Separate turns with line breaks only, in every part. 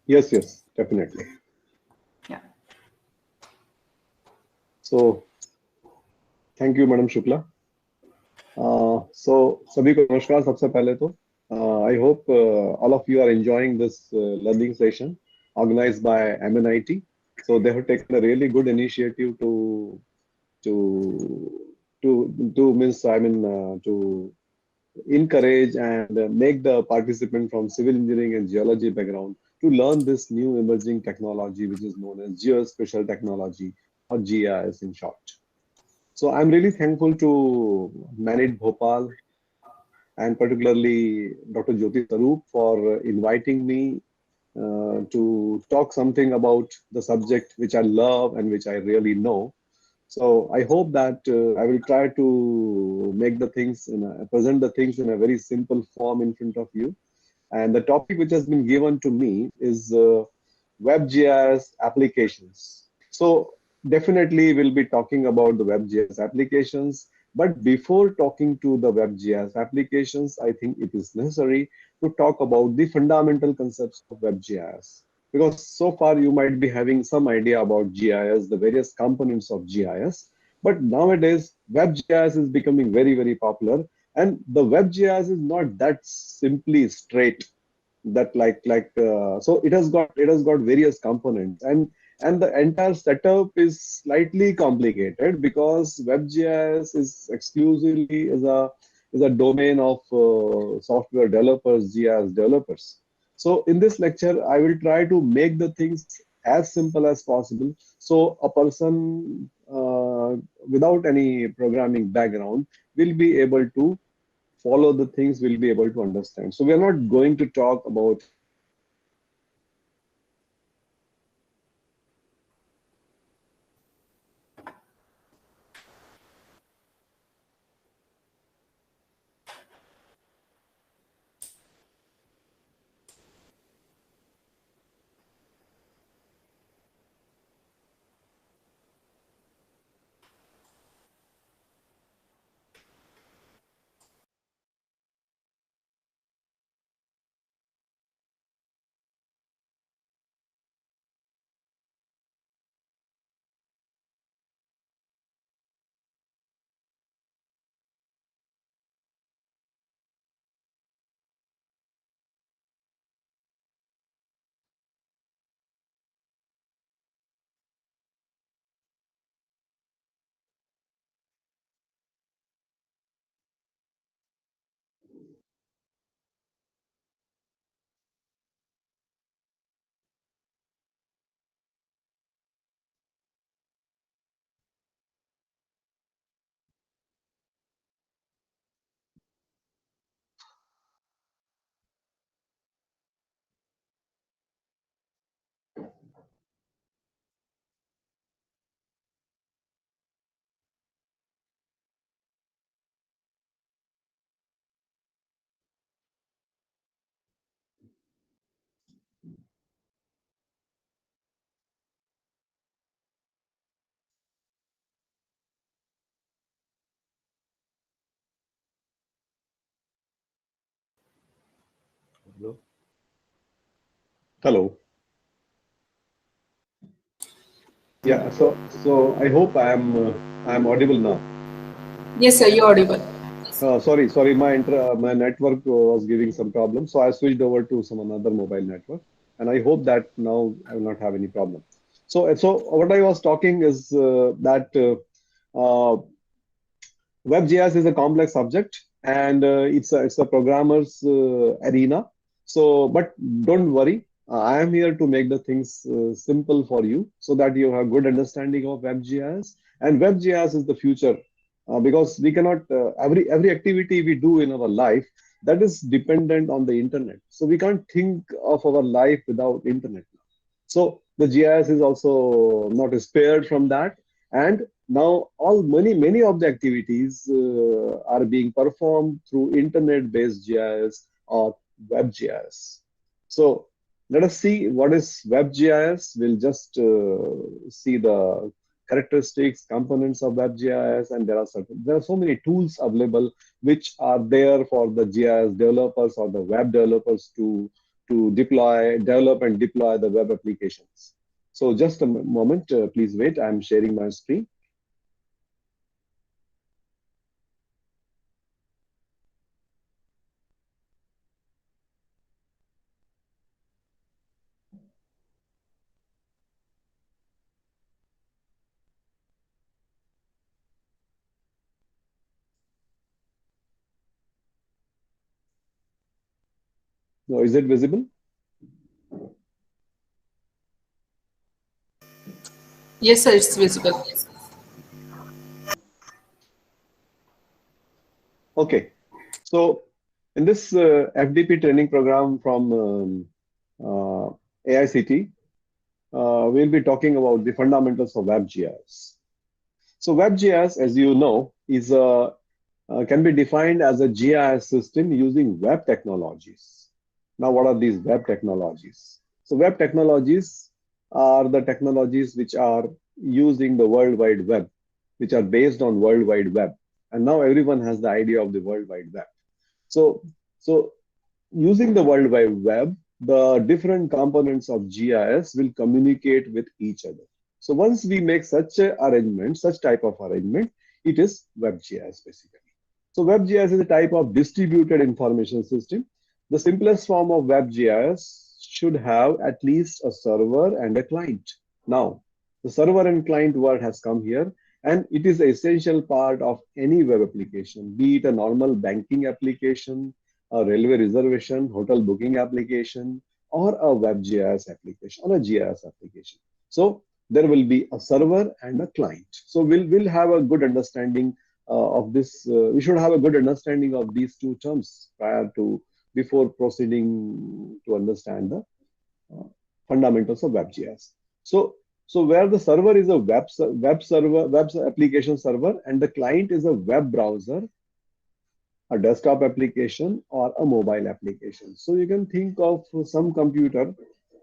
Yes, yes, definitely.
Yeah.
So, thank you, Madam Shukla. So सभी को नमस्कार सबसे पहले तो I hope all of you are enjoying this learning session organized by MNIT. So they have taken a really good initiative to to means I mean to encourage and make the participant from civil engineering and geology background to learn this new emerging technology which is known as geospatial technology or GIS in short. So I'm really thankful to Manit Bhopal and particularly Dr. Jyoti Sarup for inviting me to talk something about the subject which I love and which I really know. So I hope that I will try to make the things present the things in a very simple form in front of you. And the topic which has been given to me is WebGIS applications. So definitely we'll be talking about the WebGIS applications. But before talking to the WebGIS applications, I think it is necessary to talk about the fundamental concepts of WebGIS. Because so far you might be having some idea about GIS, the various components of GIS. But nowadays, WebGIS is becoming very, very popular. And the WebGIS is not that simply straight that so it has got various components and the entire setup is slightly complicated because WebGIS is exclusively is a domain of software developers, GIS developers. So in this lecture I will try to make the things as simple as possible so a person without any programming background will be able to follow the things, will be able to understand. So we are not going to talk about hello. Yeah, so I hope I'm audible now.
Yes, sir, you're audible.
Sorry, my network was giving some problems, so I switched over to some another mobile network, and I hope that now I will not have any problem. So what I was talking is that WebGIS is a complex subject, and it's a programmer's arena. So, but don't worry, I am here to make the things simple for you, so that you have good understanding of WebGIS. And WebGIS is the future, because we cannot every activity we do in our life that is dependent on the internet. So we can't think of our life without internet. So the GIS is also not spared from that. And now all many of the activities are being performed through internet-based GIS or WebGIS. So let us see what is WebGIS. We'll just see the characteristics, components of WebGIS, and there are so many tools available which are there for the GIS developers or the web developers to deploy, develop and deploy the web applications. So just a moment, please wait. I'm sharing my screen. Now, is it visible?
Yes, sir, it's visible.
Okay. So in this FDP training program from AICT, we'll be talking about the fundamentals of WebGIS. So WebGIS, as you know, is can be defined as a GIS system using web technologies. Now, what are these web technologies? So web technologies are the technologies which are using the World Wide Web, which are based on World Wide Web. And now everyone has the idea of the World Wide Web. So, so using the World Wide Web, the different components of GIS will communicate with each other. So once we make such a arrangement, such type of arrangement, it is WebGIS basically. So WebGIS is a type of distributed information system. The simplest form of WebGIS should have at least a server and a client. Now, the server and client word has come here, and it is an essential part of any web application, be it a normal banking application, a railway reservation, hotel booking application, or a WebGIS application or a GIS application. So there will be a server and a client. So we'll have a good understanding of this. We should have a good understanding of these two terms before proceeding to understand the fundamentals of WebGIS. So where the server is a web application server, and the client is a web browser, a desktop application, or a mobile application. So you can think of some computer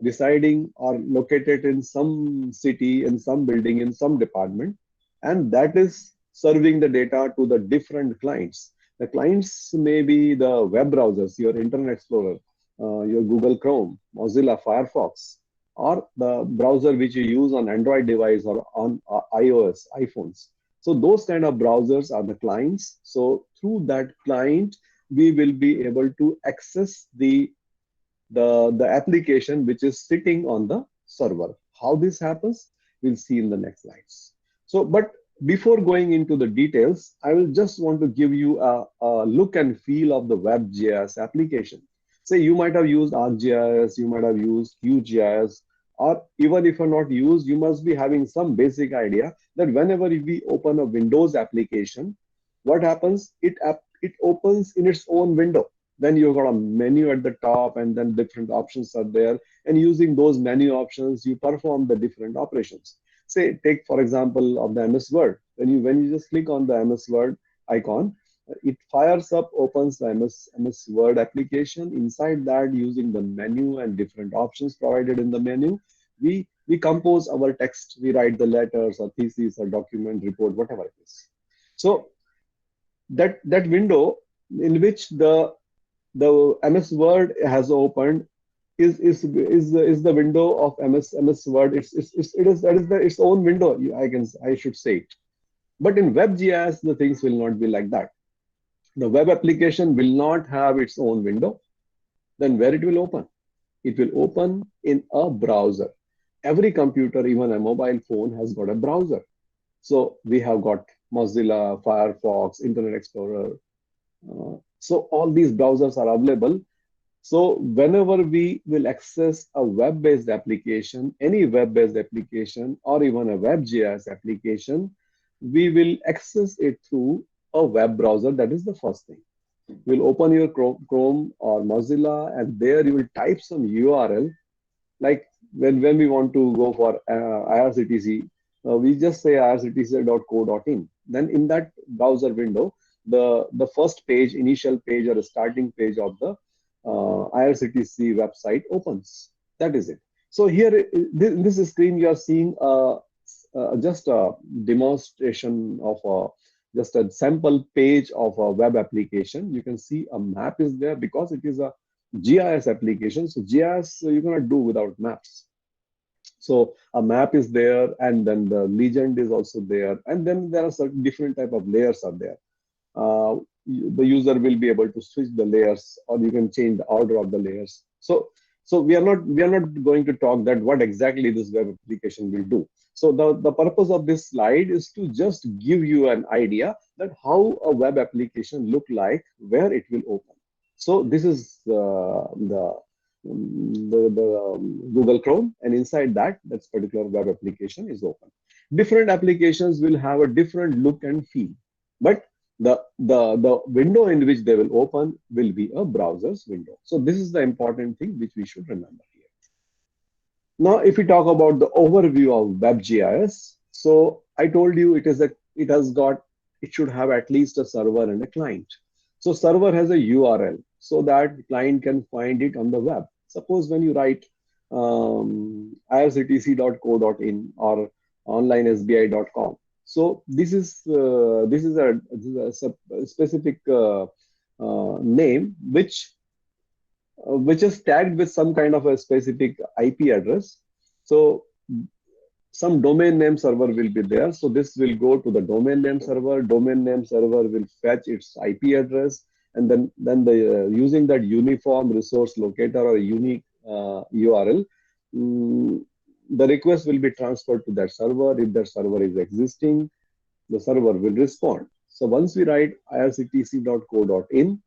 deciding or located in some city, in some building, in some department, and that is serving the data to the different clients. The clients may be the web browsers, your Internet Explorer, your Google Chrome, Mozilla Firefox, or the browser which you use on Android device or on iOS, iPhones. So those kind of browsers are the clients. So through that client, we will be able to access the application which is sitting on the server. How this happens, we'll see in the next slides. So, but before going into the details, I will just want to give you a look and feel of the WebGIS application. Say you might have used ArcGIS, you might have used QGIS, or even if you're not used, you must be having some basic idea that whenever we open a Windows application, what happens? It opens in its own window. Then you've got a menu at the top, and then different options are there. And using those menu options, you perform the different operations. Say, take for example of the MS Word. When you just click on the MS Word icon, it fires up, opens the MS Word application. Inside that, using the menu and different options provided in the menu, we compose our text. We write the letters or thesis or document, report, whatever it is. So that window in which the MS Word has opened is the window of MS Word. It is its own window. I should say it. But in WebGIS, the things will not be like that. The web application will not have its own window. Then where it will open? It will open in a browser. Every computer, even a mobile phone, has got a browser. So we have got Mozilla, Firefox, Internet Explorer. So all these browsers are available. So whenever we will access a web-based application, any web-based application, or even a WebGIS application, we will access it through a web browser. That is the first thing. We'll open your Chrome or Mozilla, and there you will type some URL. Like when we want to go for IRCTC, we just say irctc.co.in. Then in that browser window, the first page, initial page or starting page of the IRCTC website opens. That is it. So here, in this screen, you are seeing just a demonstration of just a sample page of a web application. You can see a map is there because it is a GIS applications. So GIS you cannot do without maps. So a map is there, and then the legend is also there, and then there are certain different type of layers are there. The user will be able to switch the layers, or you can change the order of the layers. So we are not going to talk that what exactly this web application will do. So the purpose of this slide is to just give you an idea that how a web application look like, where it will open. So this is the Google Chrome, and inside that particular web application is open. Different applications will have a different look and feel, but the window in which they will open will be a browser's window. So this is the important thing which we should remember here. Now, if we talk about the overview of WebGIS, so I told you it should have at least a server and a client. So server has a URL so that the client can find it on the web. Suppose when you write irctc.co.in or onlinesbi.com. So this is a specific name which is tagged with some kind of a specific IP address. So some domain name server will be there. So this will go to the domain name server. Domain name server will fetch its IP address, and then the using that uniform resource locator or unique URL, the request will be transferred to that server. If that server is existing, the server will respond. So once we write irctc.co.in,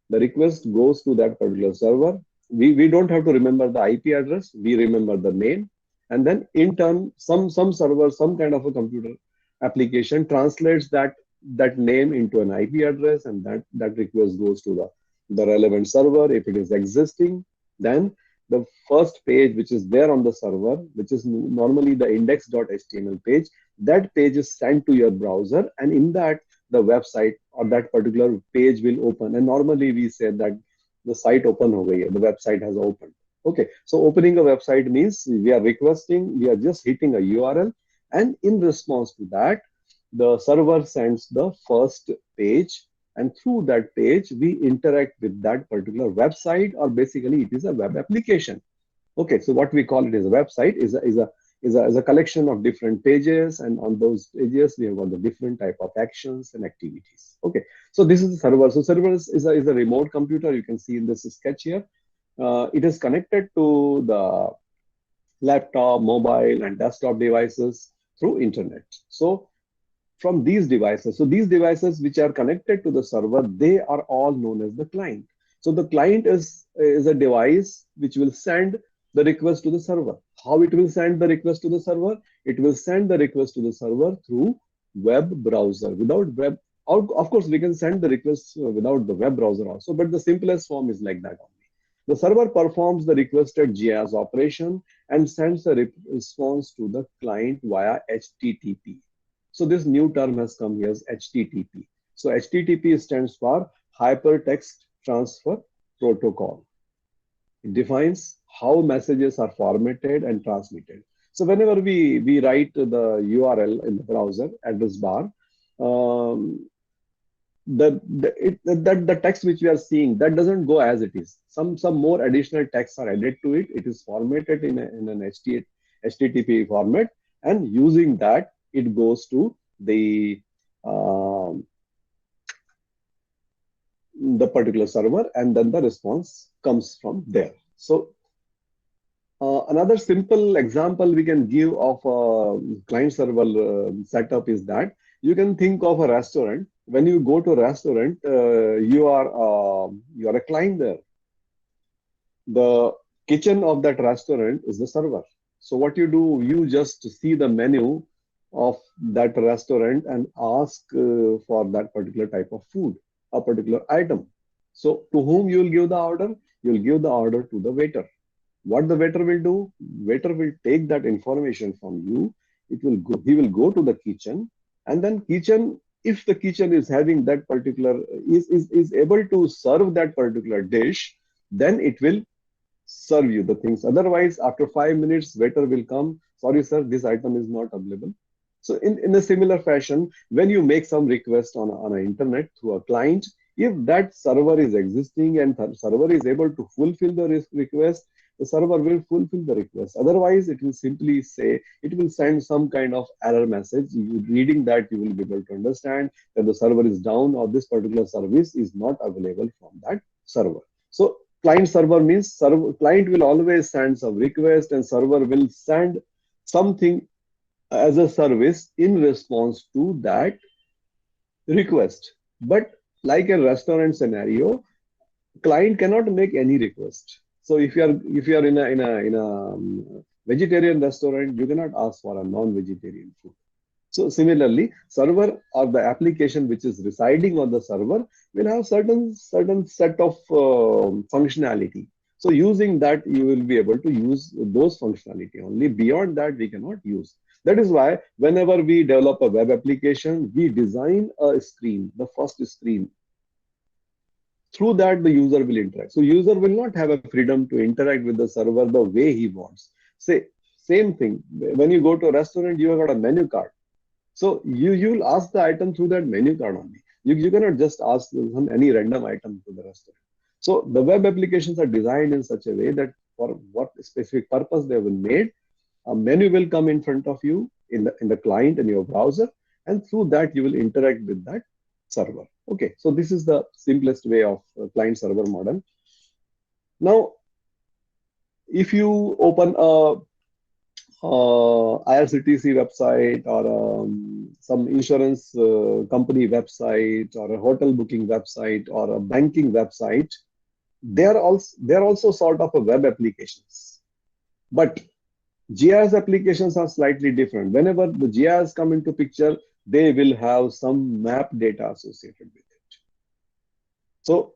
the request goes to that particular server. We don't have to remember the IP address. We remember the name. And then in turn, some server, some kind of a computer application translates that name into an IP address, and that request goes to the relevant server. If it is existing, then the first page which is there on the server, which is normally the index.html page, that page is sent to your browser, and in that the website or that particular page will open. And normally we say that the site open over here, the website has opened. Okay, so opening a website means we are just hitting a URL, and in response to that, the server sends the first page, and through that page we interact with that particular website, or basically it is a web application. Okay, so what we call it as a website is a collection of different pages, and on those pages we have got the different type of actions and activities. Okay, so this is the server. So server is a remote computer. You can see in this sketch here. It is connected to the laptop, mobile, and desktop devices through internet. So from these devices, which are connected to the server, they are all known as the client. So the client is a device which will send the request to the server. How it will send the request to the server? It will send the request to the server through web browser. Without web, of course, we can send the requests without the web browser also, but the simplest form is like that only. The server performs the requested GIS operation and sends a response to the client via HTTP. So this new term has come here as HTTP. So HTTP stands for Hypertext Transfer Protocol. It defines how messages are formatted and transmitted. So whenever we write the URL in the browser address bar, the text which we are seeing, that doesn't go as it is. Some more additional texts are added to it. It is formatted in an HTTP format, and using that it goes to the particular server, and then the response comes from there. So another simple example we can give of a client server setup is that you can think of a restaurant. When you go to a restaurant, you are a client there. The kitchen of that restaurant is the server. So what you do, you just see the menu of that restaurant and ask for that particular type of food, a particular item. So to whom you will give the order? You will give the order to the waiter. What the waiter will do? Waiter will take that information from you. He will go to the kitchen, and then kitchen, if the kitchen is having that particular is able to serve that particular dish, then it will serve you the things. Otherwise, after 5 minutes, waiter will come. Sorry, sir, this item is not available. So in a similar fashion, when you make some request on an internet through a client, If that server is existing and the server is able to fulfill the request, the server will fulfill the request. Otherwise, it will simply say, it will send some kind of error message. Reading that, you will be able to understand that the server is down or this particular service is not available from that server. So client server means client will always send some request and server will send something as a service in response to that request. But like a restaurant scenario, client cannot make any request. So if you are in a vegetarian restaurant, you cannot ask for a non-vegetarian food. So similarly, server or the application which is residing on the server will have certain set of functionality. So using that, you will be able to use those functionality only. Beyond that, we cannot use. That is why whenever we develop a web application, we design a screen, the first screen. Through that, the user will interact. So user will not have a freedom to interact with the server the way he wants. Say same thing. When you go to a restaurant, you have got a menu card. So you will ask the item through that menu card only. You cannot just ask any random item to the restaurant. So the web applications are designed in such a way that for what specific purpose they have been made, a menu will come in front of you in the client in your browser, and through that you will interact with that server. Okay, so this is the simplest way of client server model. Now, if you open a IRCTC website or some insurance company website or a hotel booking website or a banking website, they're also sort of a web applications. But GIS applications are slightly different. Whenever the GIS come into picture, they will have some map data associated with it. So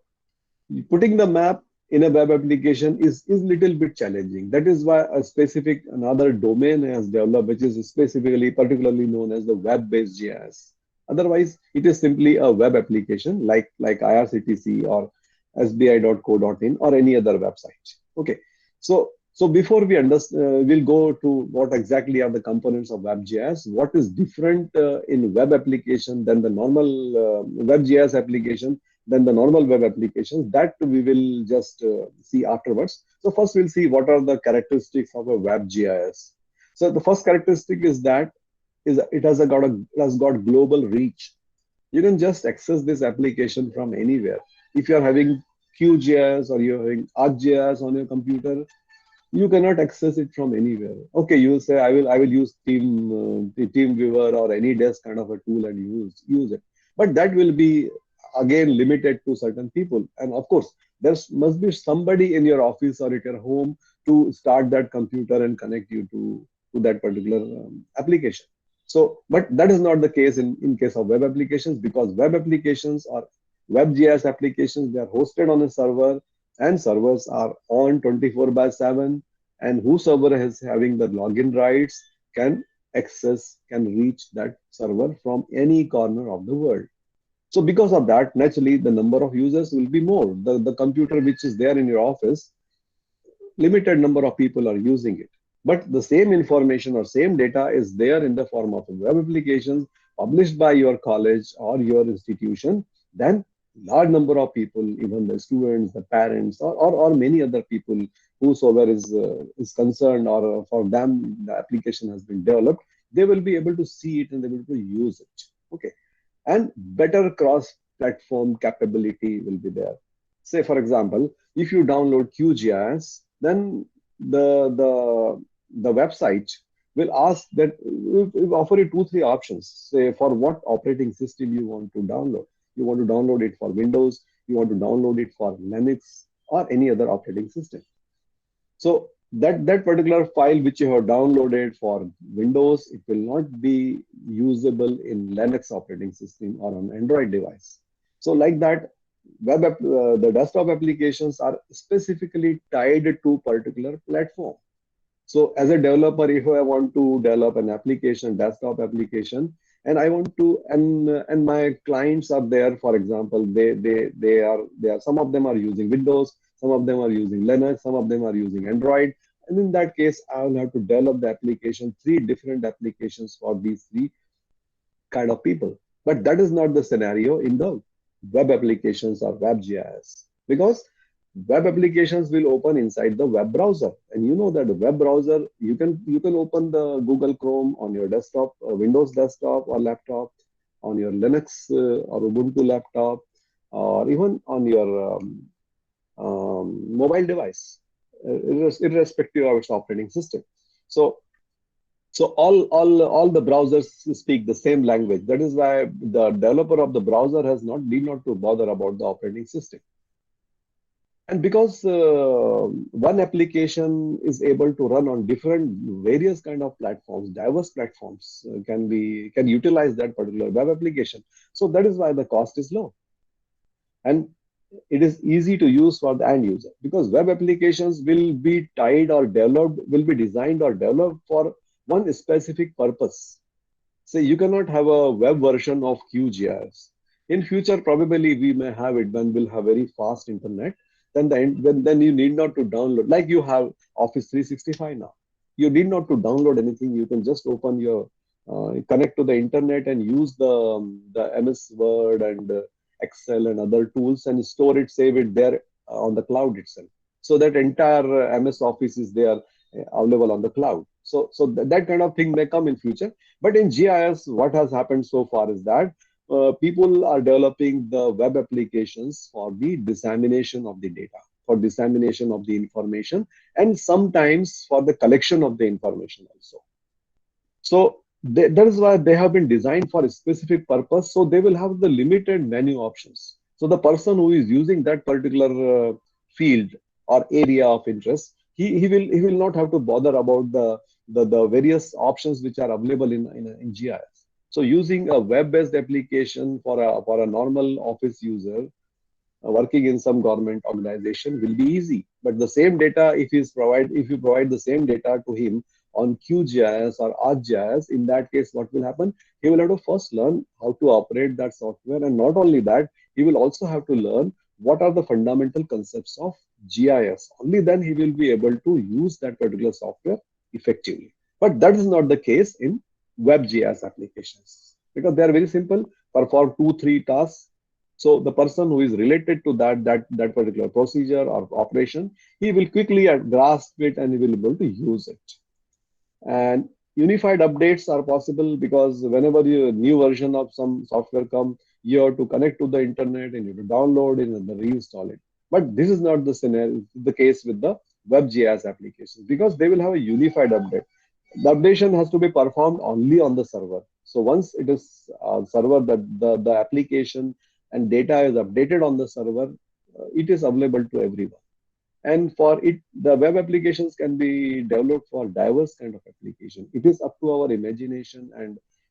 putting the map in a web application is little bit challenging. That is why a specific another domain has developed, which is specifically particularly known as the web-based GIS. Otherwise, it is simply a web application like IRCTC or sbi.co.in or any other website. Okay, so before we understand, we'll go to what exactly are the components of WebGIS, what is different in web application than the normal WebGIS application, than the normal web applications, that we will just see afterwards. So first we'll see what are the characteristics of a WebGIS. So the first characteristic is that it has got global reach. You can just access this application from anywhere. If you are having QGIS or you're having ArcGIS on your computer, you cannot access it from anywhere. Okay, you will say I will use TeamViewer or any desk kind of a tool and use it, but that will be again limited to certain people. And of course, there must be somebody in your office or at your home to start that computer and connect you to that particular application. So, but that is not the case in case of web applications, because web applications or WebGIS applications, they are hosted on a server and servers are on 24/7, and whosoever is having the login rights can reach that server from any corner of the world. So because of that, naturally, the number of users will be more. The computer which is there in your office, limited number of people are using it. But the same information or same data is there in the form of web applications published by your college or your institution. Then large number of people, even the students, the parents, or many other people, whosoever is concerned or for them the application has been developed, they will be able to see it and they will be able to use it. Okay, and better cross-platform capability will be there. Say, for example, if you download QGIS, then the website will ask that will offer you 2-3 options. Say for what operating system you want to download. You want to download it for Windows, you want to download it for Linux or any other operating system. So that particular file which you have downloaded for Windows, it will not be usable in Linux operating system or on Android device. So like that, the desktop applications are specifically tied to particular platform. So as a developer, if I want to develop an application, desktop application, and I want to, and my clients are there, for example, they are some of them are using Windows, some of them are using Linux, some of them are using Android. And in that case, I will have to develop the application, 3 different applications for these 3 kind of people. But that is not the scenario in the web applications or WebGIS, because web applications will open inside the web browser, and you know that the web browser, you can open the Google Chrome on your desktop, Windows desktop or laptop, on your Linux or Ubuntu laptop, or even on your mobile device, irrespective of its operating system. So all the browsers speak the same language. That is why the developer of the browser has not need not to bother about the operating system. And because one application is able to run on different various kind of platforms, diverse platforms can utilize that particular web application. So that is why the cost is low. And it is easy to use for the end user, because web applications will be tied or developed, will be designed or developed for one specific purpose. So you cannot have a web version of QGIS. In future, probably we may have it when we'll have very fast internet. Then you need not to download, like you have Office 365 now. You need not to download anything. You can just open your connect to the internet and use the MS Word and Excel and other tools and store it, save it there on the cloud itself. So that entire MS Office is there available on the cloud. That kind of thing may come in future. But in GIS, what has happened so far is that people are developing the web applications for the dissemination of the data, for dissemination of the information, and sometimes for the collection of the information also. So that is why they have been designed for a specific purpose. So they will have the limited menu options. So the person who is using that particular field or area of interest, he will not have to bother about the various options which are available in GIS. So using a web-based application for a normal office user working in some government organization will be easy. But the same data, if you provide the same data to him on QGIS or ArcGIS, in that case, what will happen? He will have to first learn how to operate that software, and not only that, he will also have to learn what are the fundamental concepts of GIS. Only then he will be able to use that particular software effectively. But that is not the case in WebGIS applications, because they are very simple, perform 2 3 tasks. So the person who is related to that particular procedure or operation, he will quickly grasp it and he will be able to use it. And unified updates are possible, because whenever a new version of some software come, you have to connect to the internet and you have to download it and then reinstall it. But this is not the scenario, the case with the WebGIS applications, because they will have a unified update. The updation has to be performed only on the server. So once it is server, that the application and data is updated on the server, it is available to everyone. And for it, the web applications can be developed for diverse kind of application. It is up to our imagination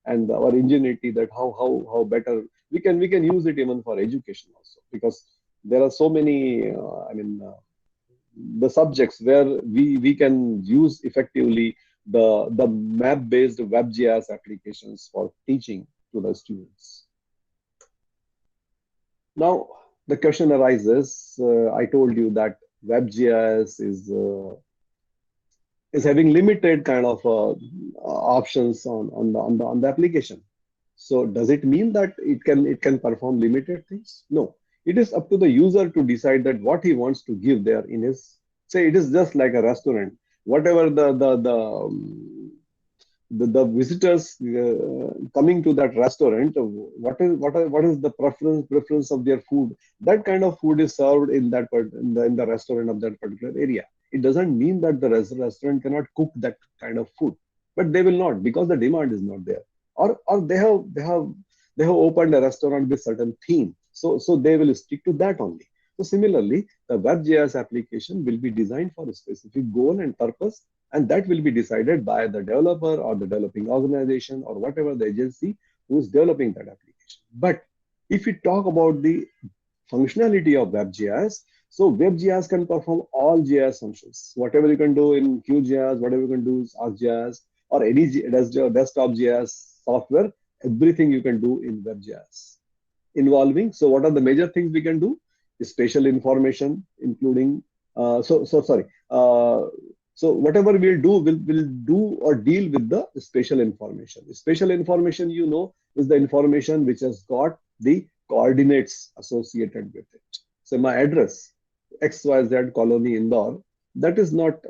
and our ingenuity that how better we can use it even for education also, because there are so many the subjects where we can use effectively the map based WebGIS applications for teaching to the students. Now the question arises, I told you that WebGIS is having limited kind of options on the application. So does it mean that it can perform limited things? No. It is up to the user to decide that what he wants to give there in his, say it is just like a restaurant. Whatever the visitors coming to that restaurant, what is the preference of their food? That kind of food is served in the restaurant of that particular area. It doesn't mean that the restaurant cannot cook that kind of food, but they will not, because the demand is not there, or they have opened a restaurant with certain theme, so they will stick to that only. So similarly, the WebGIS application will be designed for a specific goal and purpose, and that will be decided by the developer or the developing organization or whatever the agency who is developing that application. But if we talk about the functionality of WebGIS, so WebGIS can perform all GIS functions. Whatever you can do in QGIS, whatever you can do in ArcGIS or any desktop GIS software, everything you can do in WebGIS. Involving, so what are the major things we can do? Spatial information, including, so whatever we'll do or deal with the spatial information. Spatial information, is the information which has got the coordinates associated with it. So my address, XYZ Colony Indore, that is not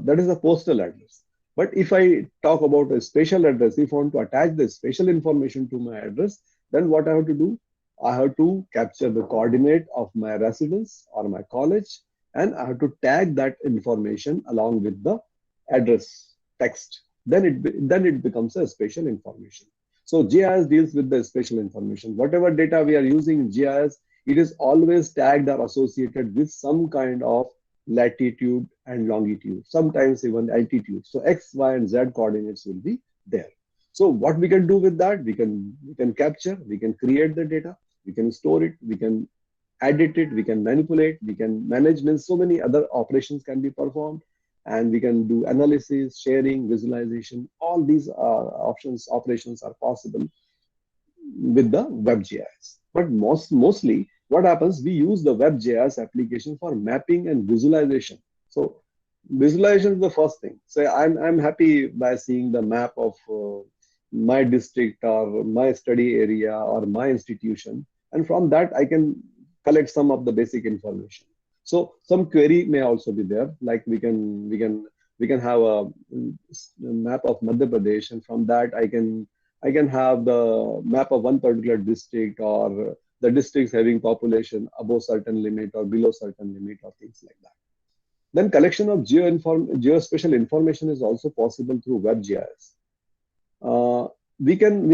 that is a postal address. But if I talk about a spatial address, if I want to attach the spatial information to my address, then what I have to do? I have to capture the coordinate of my residence or my college, and I have to tag that information along with the address text. Then it becomes a spatial information. So GIS deals with the spatial information. Whatever data we are using in GIS, it is always tagged or associated with some kind of latitude and longitude, sometimes even altitude. So X, Y, and Z coordinates will be there. So what we can do with that? We can capture, we can create the data, we can store it, we can edit it, we can manipulate, we can manage. Means so many other operations can be performed, and we can do analysis, sharing, visualization. All these operations are possible with the WebGIS. But mostly, what happens? We use the WebGIS application for mapping and visualization. So visualization is the first thing. So I'm happy by seeing the map of my district or my study area or my institution, and from that I can collect some of the basic information. So some query may also be there, like we can have a map of Madhya Pradesh, and from that I can have the map of one particular district, or the districts having population above certain limit or below certain limit, or things like that. Then collection of geospatial information is also possible through WebGIS. Uh, we can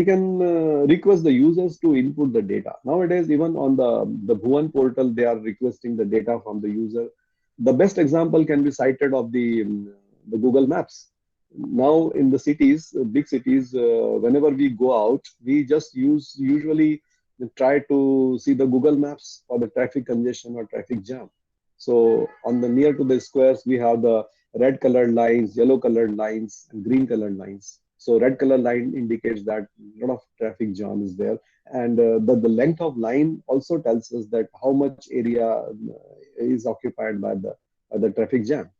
request the users to input the data. Nowadays, even on the Bhuvan portal, they are requesting the data from the user. The best example can be cited of the Google Maps. Now in the cities, big cities, whenever we go out, we just usually try to see the Google Maps for the traffic congestion or traffic jam. So on the near to the squares, we have the red colored lines, yellow colored lines, and green colored lines. So red color line indicates that a lot of traffic jam is there, and the length of line also tells us that how much area is occupied by the traffic jam.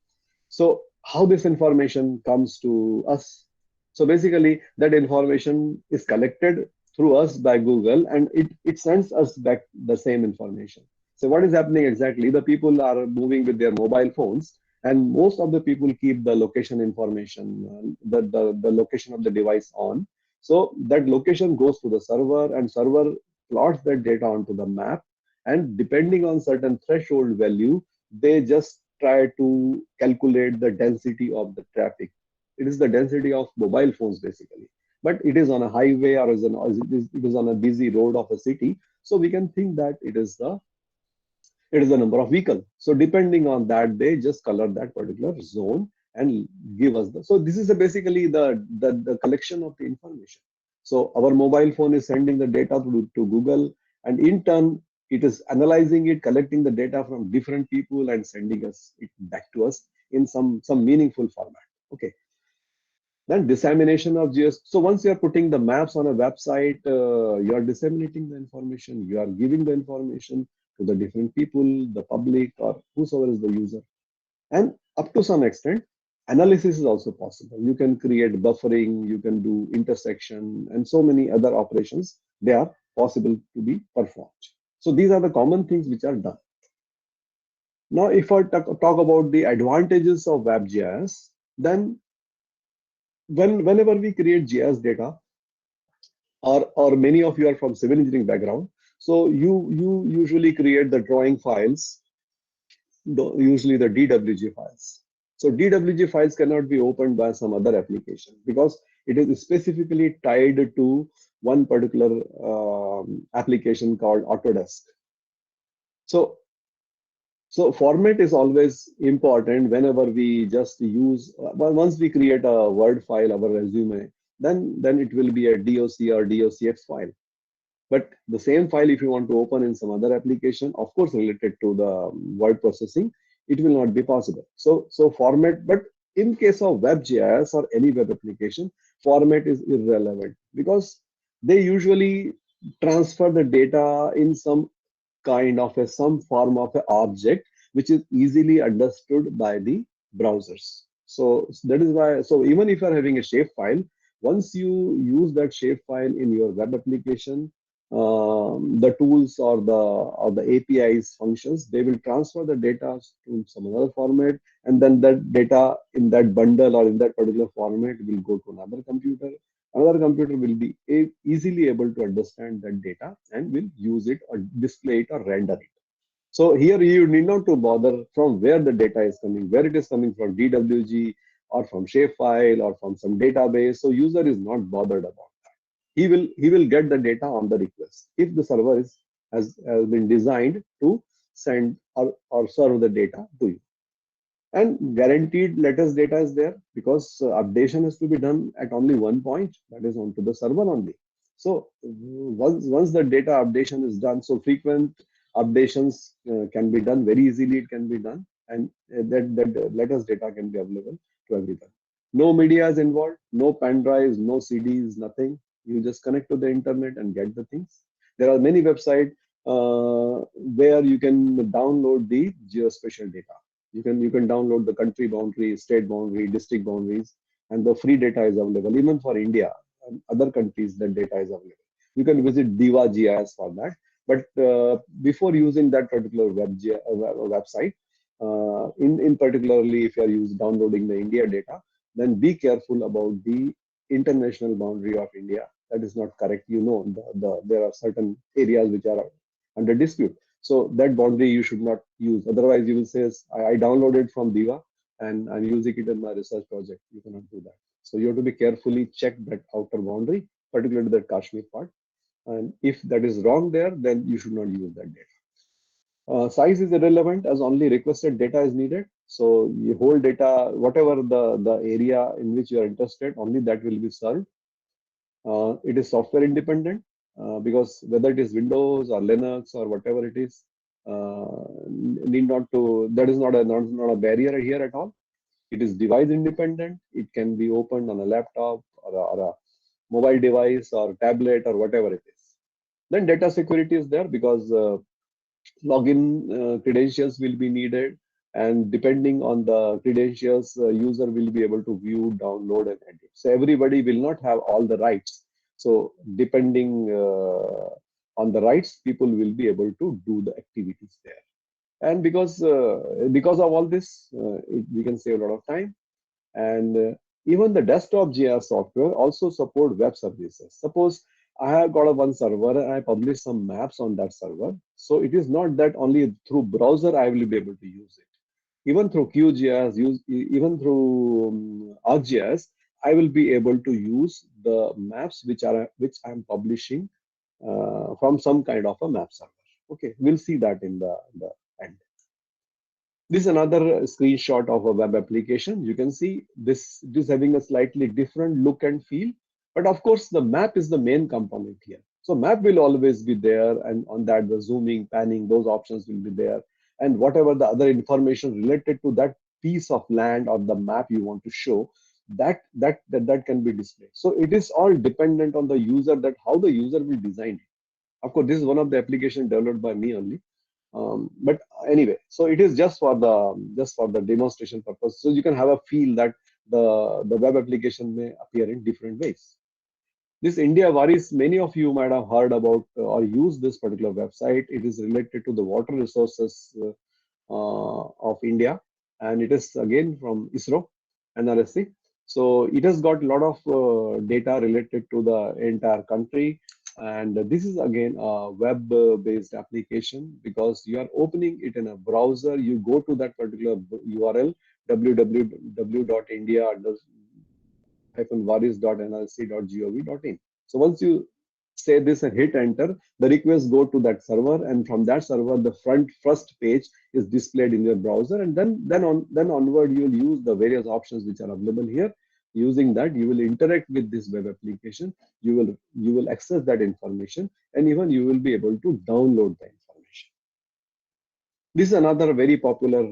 So how this information comes to us? So basically, that information is collected through us by Google, and it sends us back the same information. So what is happening exactly? The people are moving with their mobile phones, and most of the people keep the location information, the location of the device on. So that location goes to the server, and server plots that data onto the map, and depending on certain threshold value, they just try to calculate the density of the traffic. It is the density of mobile phones basically, but it is on a highway, or it is on a busy road of a city. So we can think that it is the number of vehicles. So depending on that, they just color that particular zone and give us the. So this is basically the collection of the information. So our mobile phone is sending the data to Google, and in turn, it is analyzing it, collecting the data from different people, and sending us it back to us in some meaningful format. Okay. Then dissemination of GIS. So once you are putting the maps on a website, you are disseminating the information. You are giving the information to the different people, the public, or whosoever is the user. And up to some extent, analysis is also possible. You can create buffering, you can do intersection, and so many other operations. They are possible to be performed. So these are the common things which are done. Now, if I talk about the advantages of WebGIS, then whenever we create GIS data, or many of you are from civil engineering background, so you usually create the drawing files, usually the DWG files. So DWG files cannot be opened by some other application because it is specifically tied to one particular application called Autodesk. So format is always important whenever we just use, well, once we create a Word file, our resume, then it will be a DOC or DOCX file. But the same file, if you want to open in some other application, of course, related to the word processing, it will not be possible. So format, but in case of WebGIS or any web application, format is irrelevant because they usually transfer the data in some form of an object which is easily understood by the browsers. So that is why, so even if you are having a shape file, once you use that shape file in your web application, the tools or the APIs functions, they will transfer the data to some other format, and then that data in that bundle or in that particular format will go to another computer. Another computer will be easily able to understand that data and will use it or display it or render it. So here you need not to bother from where the data is coming, where it is coming from, DWG or from shapefile or from some database. So user is not bothered about. He will get the data on the request if the server has been designed to send or serve the data to you. And guaranteed latest data is there because updation has to be done at only one point, that is onto the server only. So once the data updation is done, so frequent updations can be done very easily. It can be done, and that latest data can be available to everyone. No media is involved, no pen drives, no CDs, nothing. You just connect to the internet and get the things. There are many websites where you can download the geospatial data. You can download the country boundary, state boundary, district boundaries, and the free data is available. Even for India and other countries, that data is available. You can visit Diva GIS for that. But before using that particular website, in particularly if you are downloading the India data, then be careful about the international boundary of India. That is not correct. There are certain areas which are under dispute. So that boundary you should not use. Otherwise, you will say, I downloaded from Diva and I'm using it in my research project. You cannot do that. So you have to be carefully check that outer boundary, particularly that Kashmir part. And if that is wrong there, then you should not use that data. Size is irrelevant as only requested data is needed. So you hold data, whatever the area in which you are interested, only that will be served. It is software independent because whether it is Windows or Linux or whatever it is, need not to. That is not a barrier here at all. It is device independent. It can be opened on a laptop or a mobile device or tablet or whatever it is. Then data security is there because login credentials will be needed, and depending on the credentials, user will be able to view, download, and edit. So everybody will not have all the rights. So depending on the rights, people will be able to do the activities there. And because of all this, we can save a lot of time. And even the desktop GIS software also support web services. Suppose I have got a one server and I publish some maps on that server. So it is not that only through browser I will be able to use it. Even through QGIS, even through ArcGIS, I will be able to use the maps which I am publishing from some kind of a map server. Okay, we'll see that in the end. This is another screenshot of a web application. You can see this is having a slightly different look and feel, but of course the map is the main component here. So map will always be there, and on that the zooming, panning, those options will be there, and whatever the other information related to that piece of land or the map you want to show, that can be displayed. So it is all dependent on the user, that how the user will design it. Of course, this is one of the applications developed by me only. But anyway, so it is just for the demonstration purpose. So you can have a feel that the web application may appear in different ways. This India Varis, many of you might have heard about or used this particular website. It is related to the water resources of India, and it is again from ISRO, NRSC. So it has got a lot of data related to the entire country. And this is again a web-based application because you are opening it in a browser. You go to that particular URL, www.india-varis.nrc.gov.in. So once you say this and hit enter, the requests go to that server, and from that server, the first page is displayed in your browser, and then onward you will use the various options which are available here. Using that, you will interact with this web application. You will access that information, and even you will be able to download the information. This is another very popular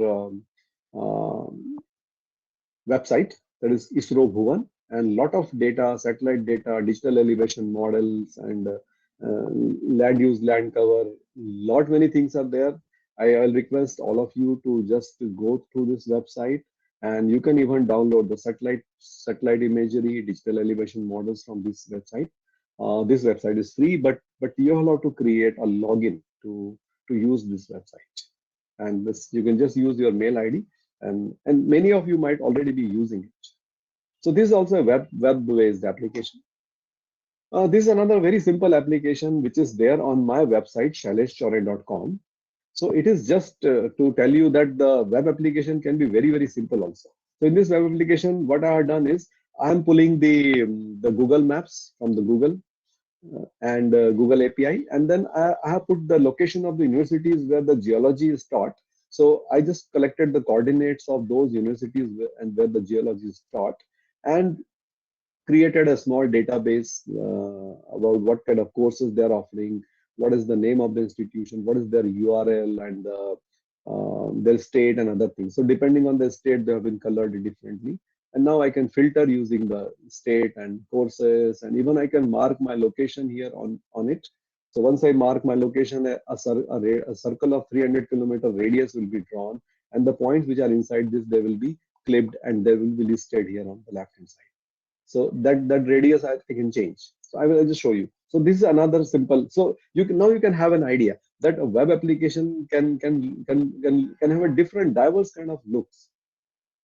website, that is ISRO Bhuvan, and lot of data, satellite data, digital elevation models, and land use, land cover. Lot many things are there. I'll request all of you to just go through this website, and you can even download the satellite imagery, digital elevation models from this website. This website is free, but you have to create a login to use this website. And this you can just use your mail ID, and many of you might already be using it. So this is also a web-based application. This is another very simple application which is there on my website shaileshchaure.com. So it is just to tell you that the web application can be very, very simple also. So in this web application, what I have done is I am pulling the Google Maps from the Google and Google API, and then I have put the location of the universities where the geology is taught. So I just collected the coordinates of those universities and where the geology is taught, and created a small database about what kind of courses they're offering, what is the name of the institution, what is their URL, and their state and other things. So depending on the state, they have been colored differently. And now I can filter using the state and courses, and even I can mark my location here on it. So once I mark my location, a circle of 300-kilometer radius will be drawn, and the points which are inside this, they will be clipped and they will be listed here on the left hand side. So that radius I can change. So I'll just show you. So this is another simple. So you can now you can have an idea that a web application can have a different diverse kind of looks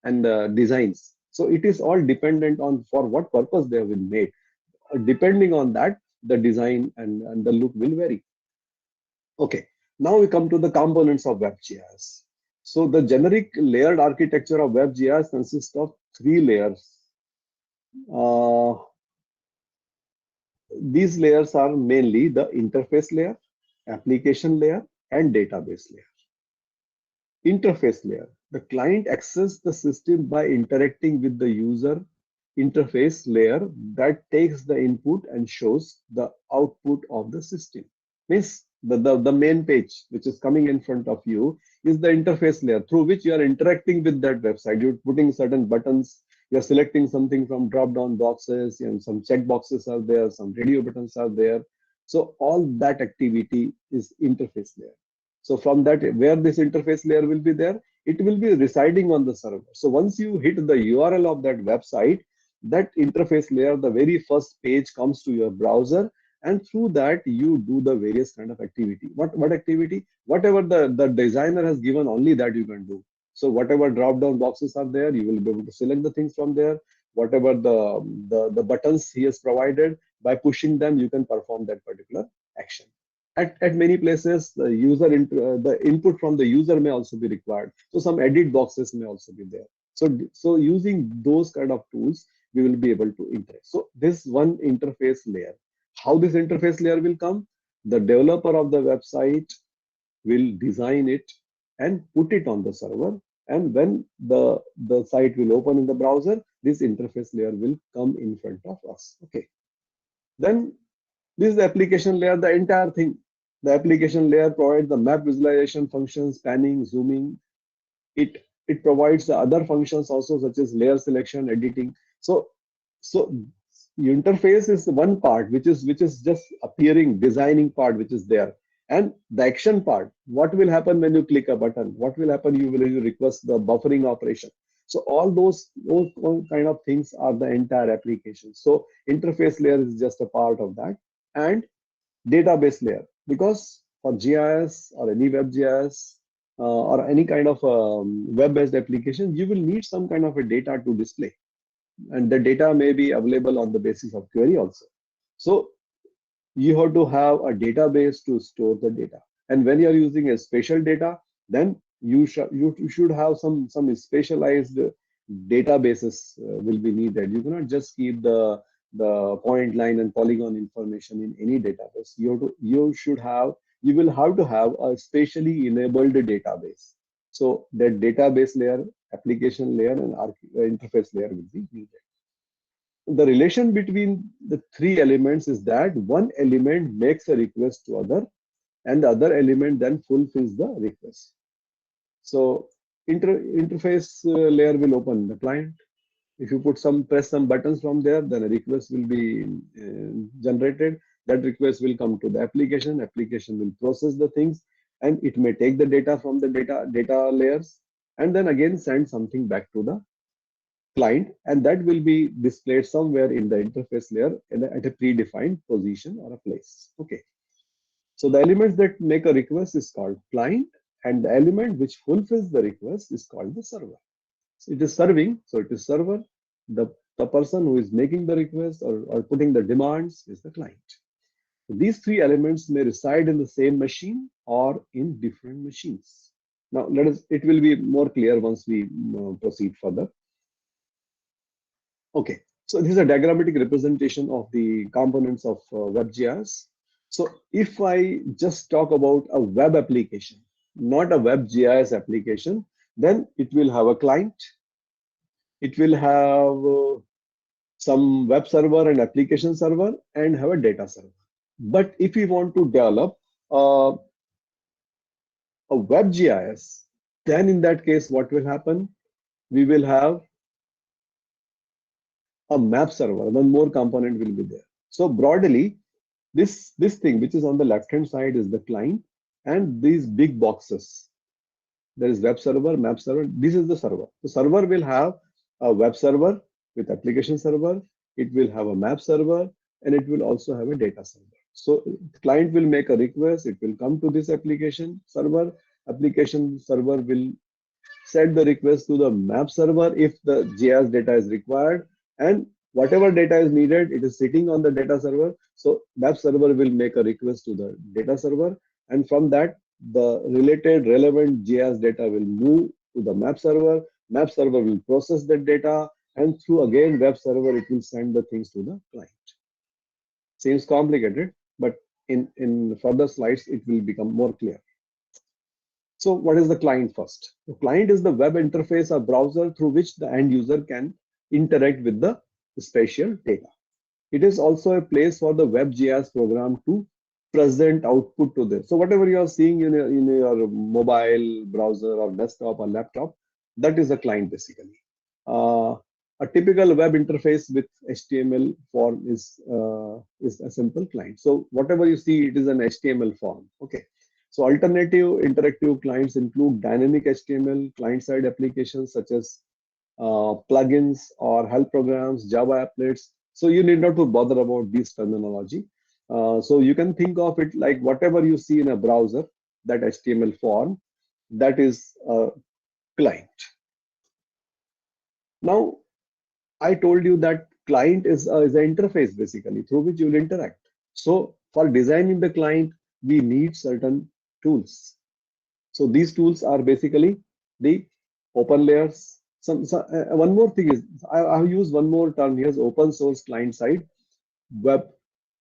and designs. So it is all dependent on for what purpose they have been made. Depending on that, the design and the look will vary. Okay. Now we come to the components of WebGIS. So the generic layered architecture of WebGIS consists of three layers. These layers are mainly the interface layer, application layer, and database layer. Interface layer. The client accesses the system by interacting with the user interface layer that takes the input and shows the output of the system. Means the main page which is coming in front of you is the interface layer through which you are interacting with that website. You're putting certain buttons, you're selecting something from drop-down boxes, and some check boxes are there, some radio buttons are there. So all that activity is interface layer. So from that, where this interface layer will be there, it will be residing on the server. So once you hit the URL of that website, that interface layer, the very first page comes to your browser, and through that you do the various kind of activity. What activity? Whatever the designer has given, only that you can do. So whatever drop down boxes are there, you will be able to select the things from there. Whatever the buttons he has provided, by pushing them you can perform that particular action. At many places, the input from the user may also be required. So some edit boxes may also be there. So using those kind of tools, we will be able to interact. So this one interface layer. How this interface layer will come? The developer of the website will design it and put it on the server. And when the site will open in the browser, this interface layer will come in front of us. Okay. Then this is the application layer, the entire thing. The application layer provides the map visualization functions, panning, zooming. It provides the other functions also, such as layer selection, editing. So the interface is one part which is just appearing, designing part which is there. And the action part, what will happen when you click a button? What will happen? You will request the buffering operation. So all those kind of things are the entire application. So interface layer is just a part of that. And database layer, because for GIS or any WebGIS or any kind of web-based application, you will need some kind of a data to display, and the data may be available on the basis of query also. So you have to have a database to store the data. And when you are using a spatial data, then you should have some specialized databases will be needed. You cannot just keep the point line and polygon information in any database. You will have to have a spatially enabled database. So that database layer, application layer, and interface layer will be needed. The relation between the three elements is that one element makes a request to other, and the other element then fulfills the request. So interface layer will open the client. If you press some buttons from there, then a request will be generated. That request will come to the application. Application will process the things, and it may take the data from the data layers, and then again send something back to the client, and that will be displayed somewhere in the interface layer at a predefined position or a place. Okay. So the elements that make a request is called client, and the element which fulfills the request is called the server. So it is serving, so it is server. The person who is making the request or putting the demands is the client. So these three elements may reside in the same machine or in different machines. Now it will be more clear once we proceed further. Okay, so this is a diagrammatic representation of the components of WebGIS. So if I just talk about a web application, not a WebGIS application, then it will have a client, it will have some web server and application server, and have a data server. But if we want to develop a WebGIS, then in that case, what will happen? We will have a map server, one more component will be there. So broadly, this thing which is on the left hand side is the client, and these big boxes, there is web server, map server, this is the server. The server will have a web server with application server, it will have a map server, and it will also have a data server. So the client will make a request, it will come to this application server will send the request to the map server if the GIS data is required, and whatever data is needed, it is sitting on the data server. So map server will make a request to the data server, and from that, the related relevant GIS data will move to the map server. Map server will process that data, and through again web server, it will send the things to the client. Seems complicated, but in further slides, it will become more clear. So what is the client first? The client is the web interface or browser through which the end user can interact with the spatial data. It is also a place for the WebGIS program to present output to this. So whatever you are seeing in your mobile browser or desktop or laptop, that is a client basically. A typical web interface with HTML form is a simple client. So whatever you see, it is an HTML form. Okay. So alternative interactive clients include dynamic HTML, client-side applications such as plugins or help programs, Java applets. So you need not to bother about this terminology. So you can think of it like whatever you see in a browser, that HTML form, that is a client. Now, I told you that client is an interface basically through which you will interact. So for designing the client, we need certain tools. So these tools are basically the open layers. One more thing is, I have used one more term here, open source client side web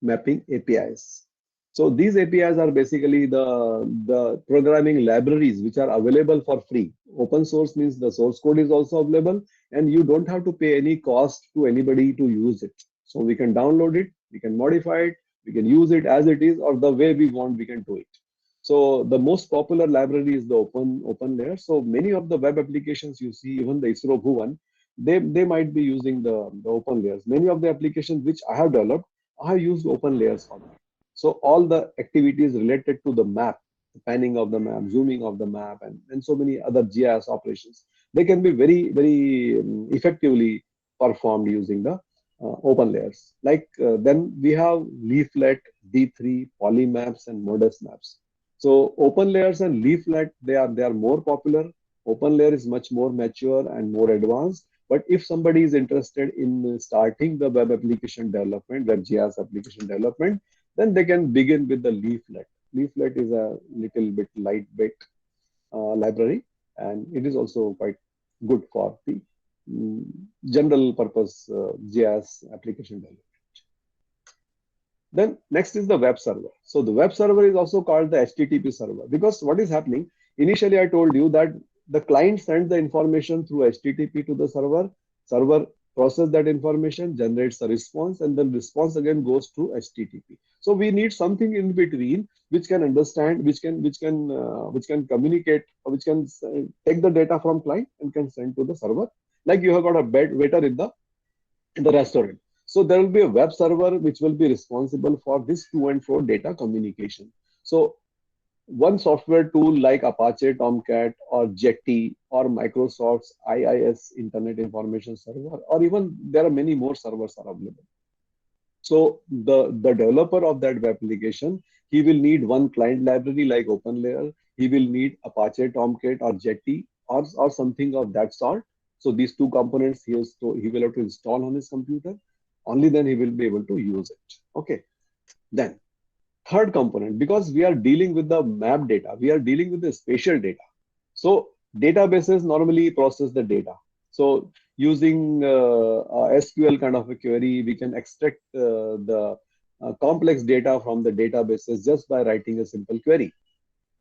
mapping APIs. So these APIs are basically the programming libraries which are available for free. Open source means the source code is also available, and you don't have to pay any cost to anybody to use it. So we can download it, we can modify it, we can use it as it is, or the way we want, we can do it. So the most popular library is the open layer. So many of the web applications you see, even the ISRO Bhuvan, they might be using the open layers. Many of the applications which I have developed, I have used open layers for that. So all the activities related to the map, the panning of the map, zooming of the map, and so many other GIS operations, they can be very effectively performed using the open layers. Like then we have Leaflet, D3, Polymaps, and Modest Maps. So open layers and Leaflet, they are more popular. Open layer is much more mature and more advanced. But if somebody is interested in starting the web application development, WebGIS application development, then they can begin with the Leaflet. Leaflet is a little bit lightweight library, and it is also quite good for the general purpose GIS application development. Then next is the web server. So the web server is also called the HTTP server, because what is happening, initially I told you that the client sends the information through HTTP to the server, server process that information, generates a response, and then response again goes through HTTP. So we need something in between which can understand, which can communicate, or which can take the data from client and can send to the server. Like you have got a waiter in the restaurant. So there will be a web server which will be responsible for this to and fro data communication. So one software tool like Apache Tomcat or Jetty or Microsoft's IIS Internet Information Server, or even there are many more servers are available. So the developer of that web application, he will need one client library like OpenLayer. He will need Apache Tomcat or Jetty or something of that sort. So these two components he will have to install on his computer. Only then he will be able to use it. Okay. Then third component, because we are dealing with the map data, we are dealing with the spatial data. So databases normally process the data. So using a SQL kind of a query, we can extract the complex data from the databases just by writing a simple query.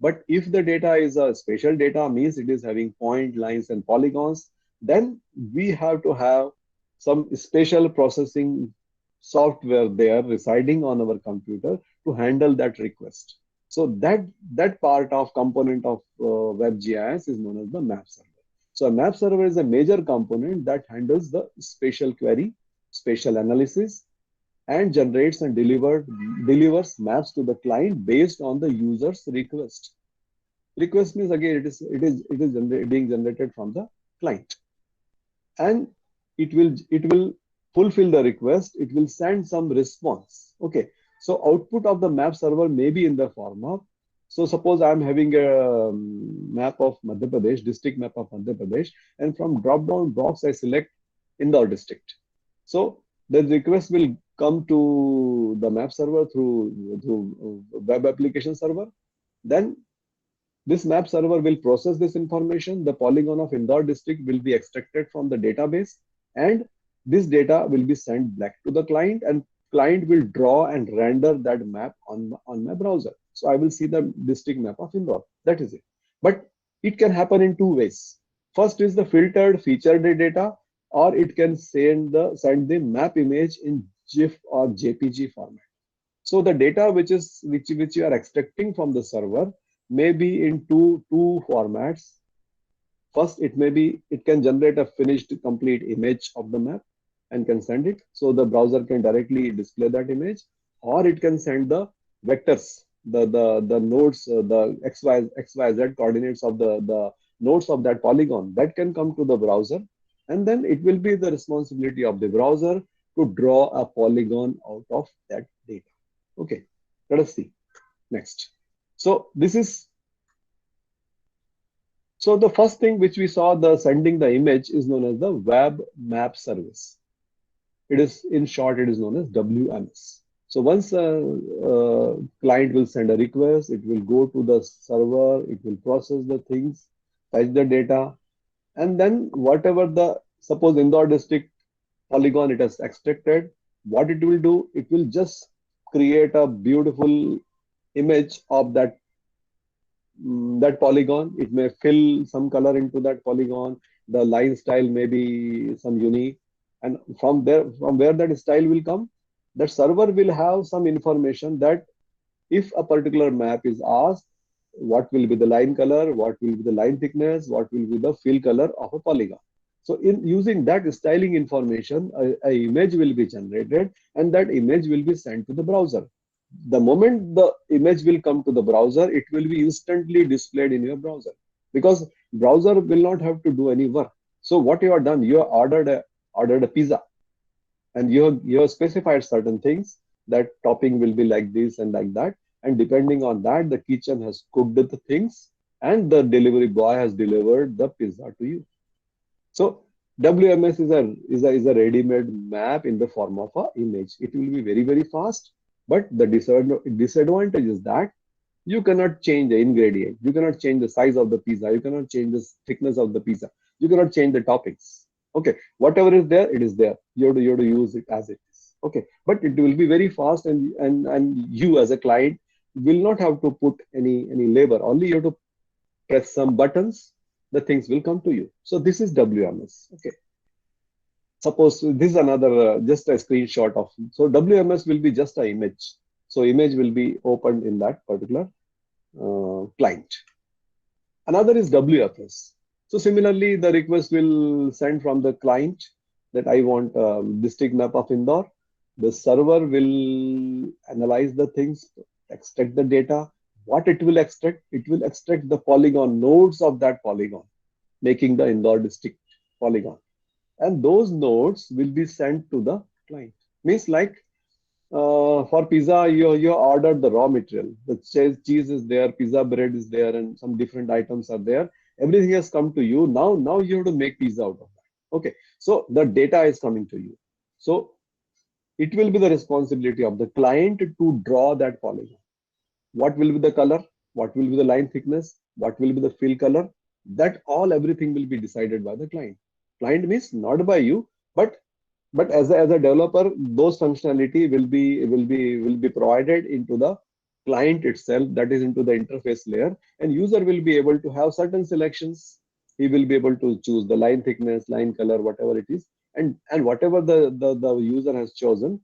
But if the data is a spatial data, means it is having point, lines, and polygons, then we have to have some spatial processing software there residing on our computer to handle that request. So that part of component of WebGIS is known as the map server. So a map server is a major component that handles the spatial query, spatial analysis, and generates and delivers maps to the client based on the user's request. Request means again it is being generated from the client, and it will fulfill the request. It will send some response. Okay, so output of the map server may be in the form of, so suppose I'm having a map of Madhya Pradesh, district map of Madhya Pradesh, and from drop down box I select Indore district. So the request will come to the map server through web application server. Then this map server will process this information. The polygon of Indore district will be extracted from the database, and this data will be sent back to the client, and client will draw and render that map on my browser. So I will see the district map of Indore. That is it. But it can happen in two ways. First is the filtered featured data, or it can send the map image in GIF or JPG format. So the data which you are extracting from the server may be in two formats. First, it can generate a finished complete image of the map and can send it. So the browser can directly display that image, or it can send the vectors, the nodes, the XYZ coordinates of the nodes of that polygon that can come to the browser, and then it will be the responsibility of the browser to draw a polygon out of that data. Okay, let us see next. So this is so the first thing which we saw, the sending the image, is known as the web map service. It is, in short, it is known as WMS. So once a client will send a request, it will go to the server, it will process the things, fetch the data, and then whatever the, suppose Indore district polygon it has extracted, what it will do, it will just create a beautiful image of that polygon. It may fill some color into that polygon. The line style may be some unique. And from where that style will come, that server will have some information that if a particular map is asked, what will be the line color, what will be the line thickness, what will be the fill color of a polygon. So in using that styling information, a image will be generated, and that image will be sent to the browser. The moment the image will come to the browser, it will be instantly displayed in your browser, because browser will not have to do any work. So what you have done, you have ordered a pizza, and you have specified certain things, that topping will be like this and like that, and depending on that, the kitchen has cooked the things, and the delivery boy has delivered the pizza to you. So WMS is a ready-made map in the form of a image. It will be very, very fast, but the disadvantage is that you cannot change the ingredient. You cannot change the size of the pizza. You cannot change the thickness of the pizza. You cannot change the toppings. Okay, whatever is there, it is there. You have to use it as it is. Okay, but it will be very fast, and you as a client will not have to put any labor. Only you have to press some buttons, the things will come to you. So this is WMS. Okay. Suppose this is another just a screenshot of. So WMS will be just an image. So image will be opened in that particular client. Another is WFS. So similarly, the request will send from the client that I want district map of Indore. The server will analyze the things, extract the data, What it will extract? It will extract the polygon nodes of that polygon, making the Indore district polygon. And those nodes will be sent to the client. Means like for pizza, you ordered the raw material. The cheese is there, pizza bread is there, and some different items are there. Everything has come to you. Now you have to make pizza out of that. Okay, so the data is coming to you. So it will be the responsibility of the client to draw that polygon. What will be the color? What will be the line thickness? What will be the fill color? That all everything will be decided by the client. Client means not by you, but as a developer, those functionality will be provided into the client itself, that is into the interface layer, and user will be able to have certain selections. He will be able to choose the line thickness, line color, whatever it is, and whatever the user has chosen,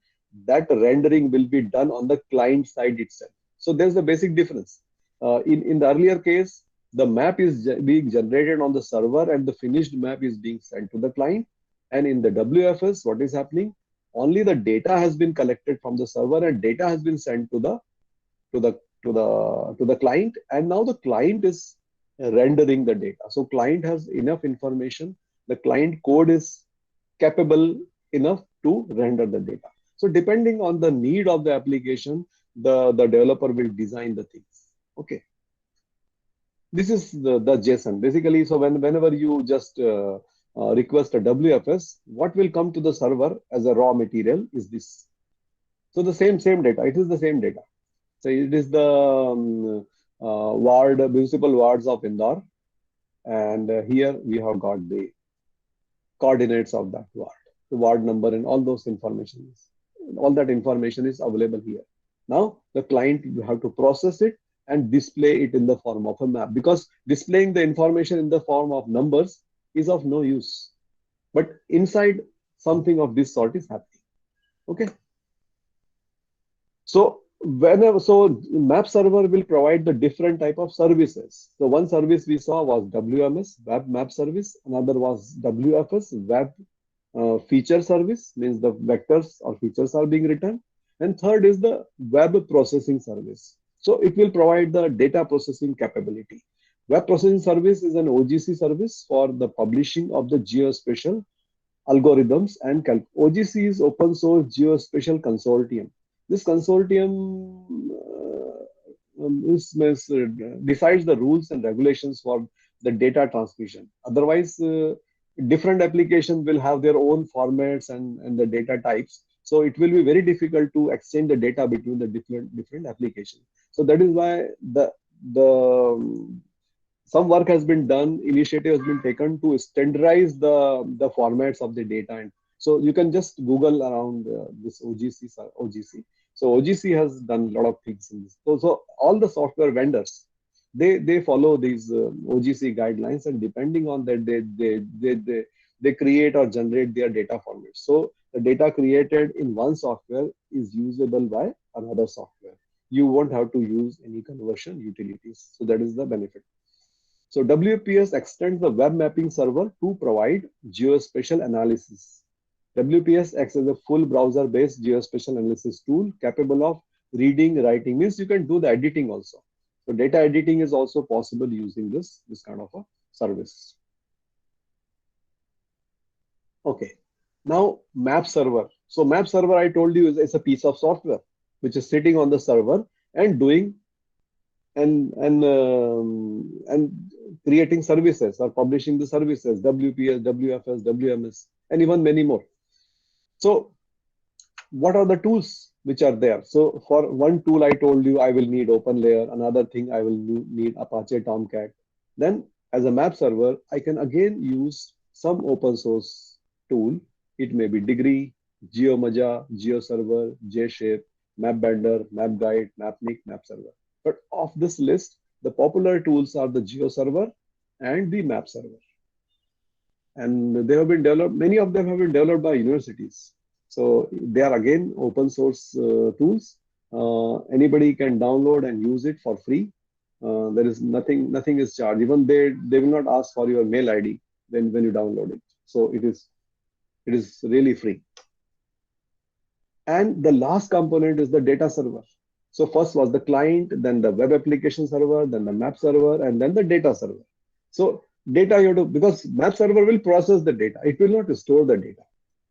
that rendering will be done on the client side itself. So there's a basic difference. In the earlier case, the map is being generated on the server and the finished map is being sent to the client. And in the WFS, what is happening? Only the data has been collected from the server and data has been sent to the to the client. And now the client is rendering the data. So client has enough information. The client code is capable enough to render the data. So depending on the need of the application, the developer will design the things. Okay. This is the JSON basically. So whenever you just request a WFS, what will come to the server as a raw material is this. So the same data. It is the same data. So it is the municipal wards of Indore, and here we have got the coordinates of that ward, the ward number, and all those informations. All that information is available here. Now the client, you have to process it and display it in the form of a map, because displaying the information in the form of numbers is of no use. But inside, something of this sort is happening. Okay. So map server will provide the different type of services. So one service we saw was WMS, web map service. Another was WFS, web feature service, means the vectors or features are being written. And third is the web processing service. So it will provide the data processing capability. Web processing service is an OGC service for the publishing of the geospatial algorithms and OGC is open source geospatial consortium. This consortium decides the rules and regulations for the data transmission. Otherwise, different applications will have their own formats and the data types. So it will be very difficult to exchange the data between the different applications. So that is why the some work has been done, initiative has been taken to standardize the formats of the data. And so you can just Google around this OGC. So OGC has done a lot of things in this. So all the software vendors, they follow these OGC guidelines, and depending on that, they create or generate their data formats. So the data created in one software is usable by another software. You won't have to use any conversion utilities. So that is the benefit. So WPS extends the web mapping server to provide geospatial analysis. WPS acts as a full browser-based geospatial analysis tool capable of reading, writing, means you can do the editing also. So data editing is also possible using this kind of a service. Okay. Now map server. So map server, I told you, is a piece of software which is sitting on the server and doing and creating services or publishing the services, WPS, WFS, WMS, and even many more. So what are the tools which are there? So for one tool, I told you I will need OpenLayer. Another thing, I will need Apache Tomcat. Then as a map server, I can again use some open source tool. It may be Degree, GeoMaja, GeoServer, JShape, MapBender, MapGuide, MapNik, MapServer. But of this list, the popular tools are the GeoServer and the MapServer. And they have been developed, many of them have been developed by universities. So they are again open source tools. Anybody can download and use it for free. There is nothing is charged. Even they will not ask for your mail ID when you download it. So it is really free. And the last component is the data server. So first was the client, then the web application server, then the map server, and then the data server. So data you have to, because map server will process the data, it will not store the data.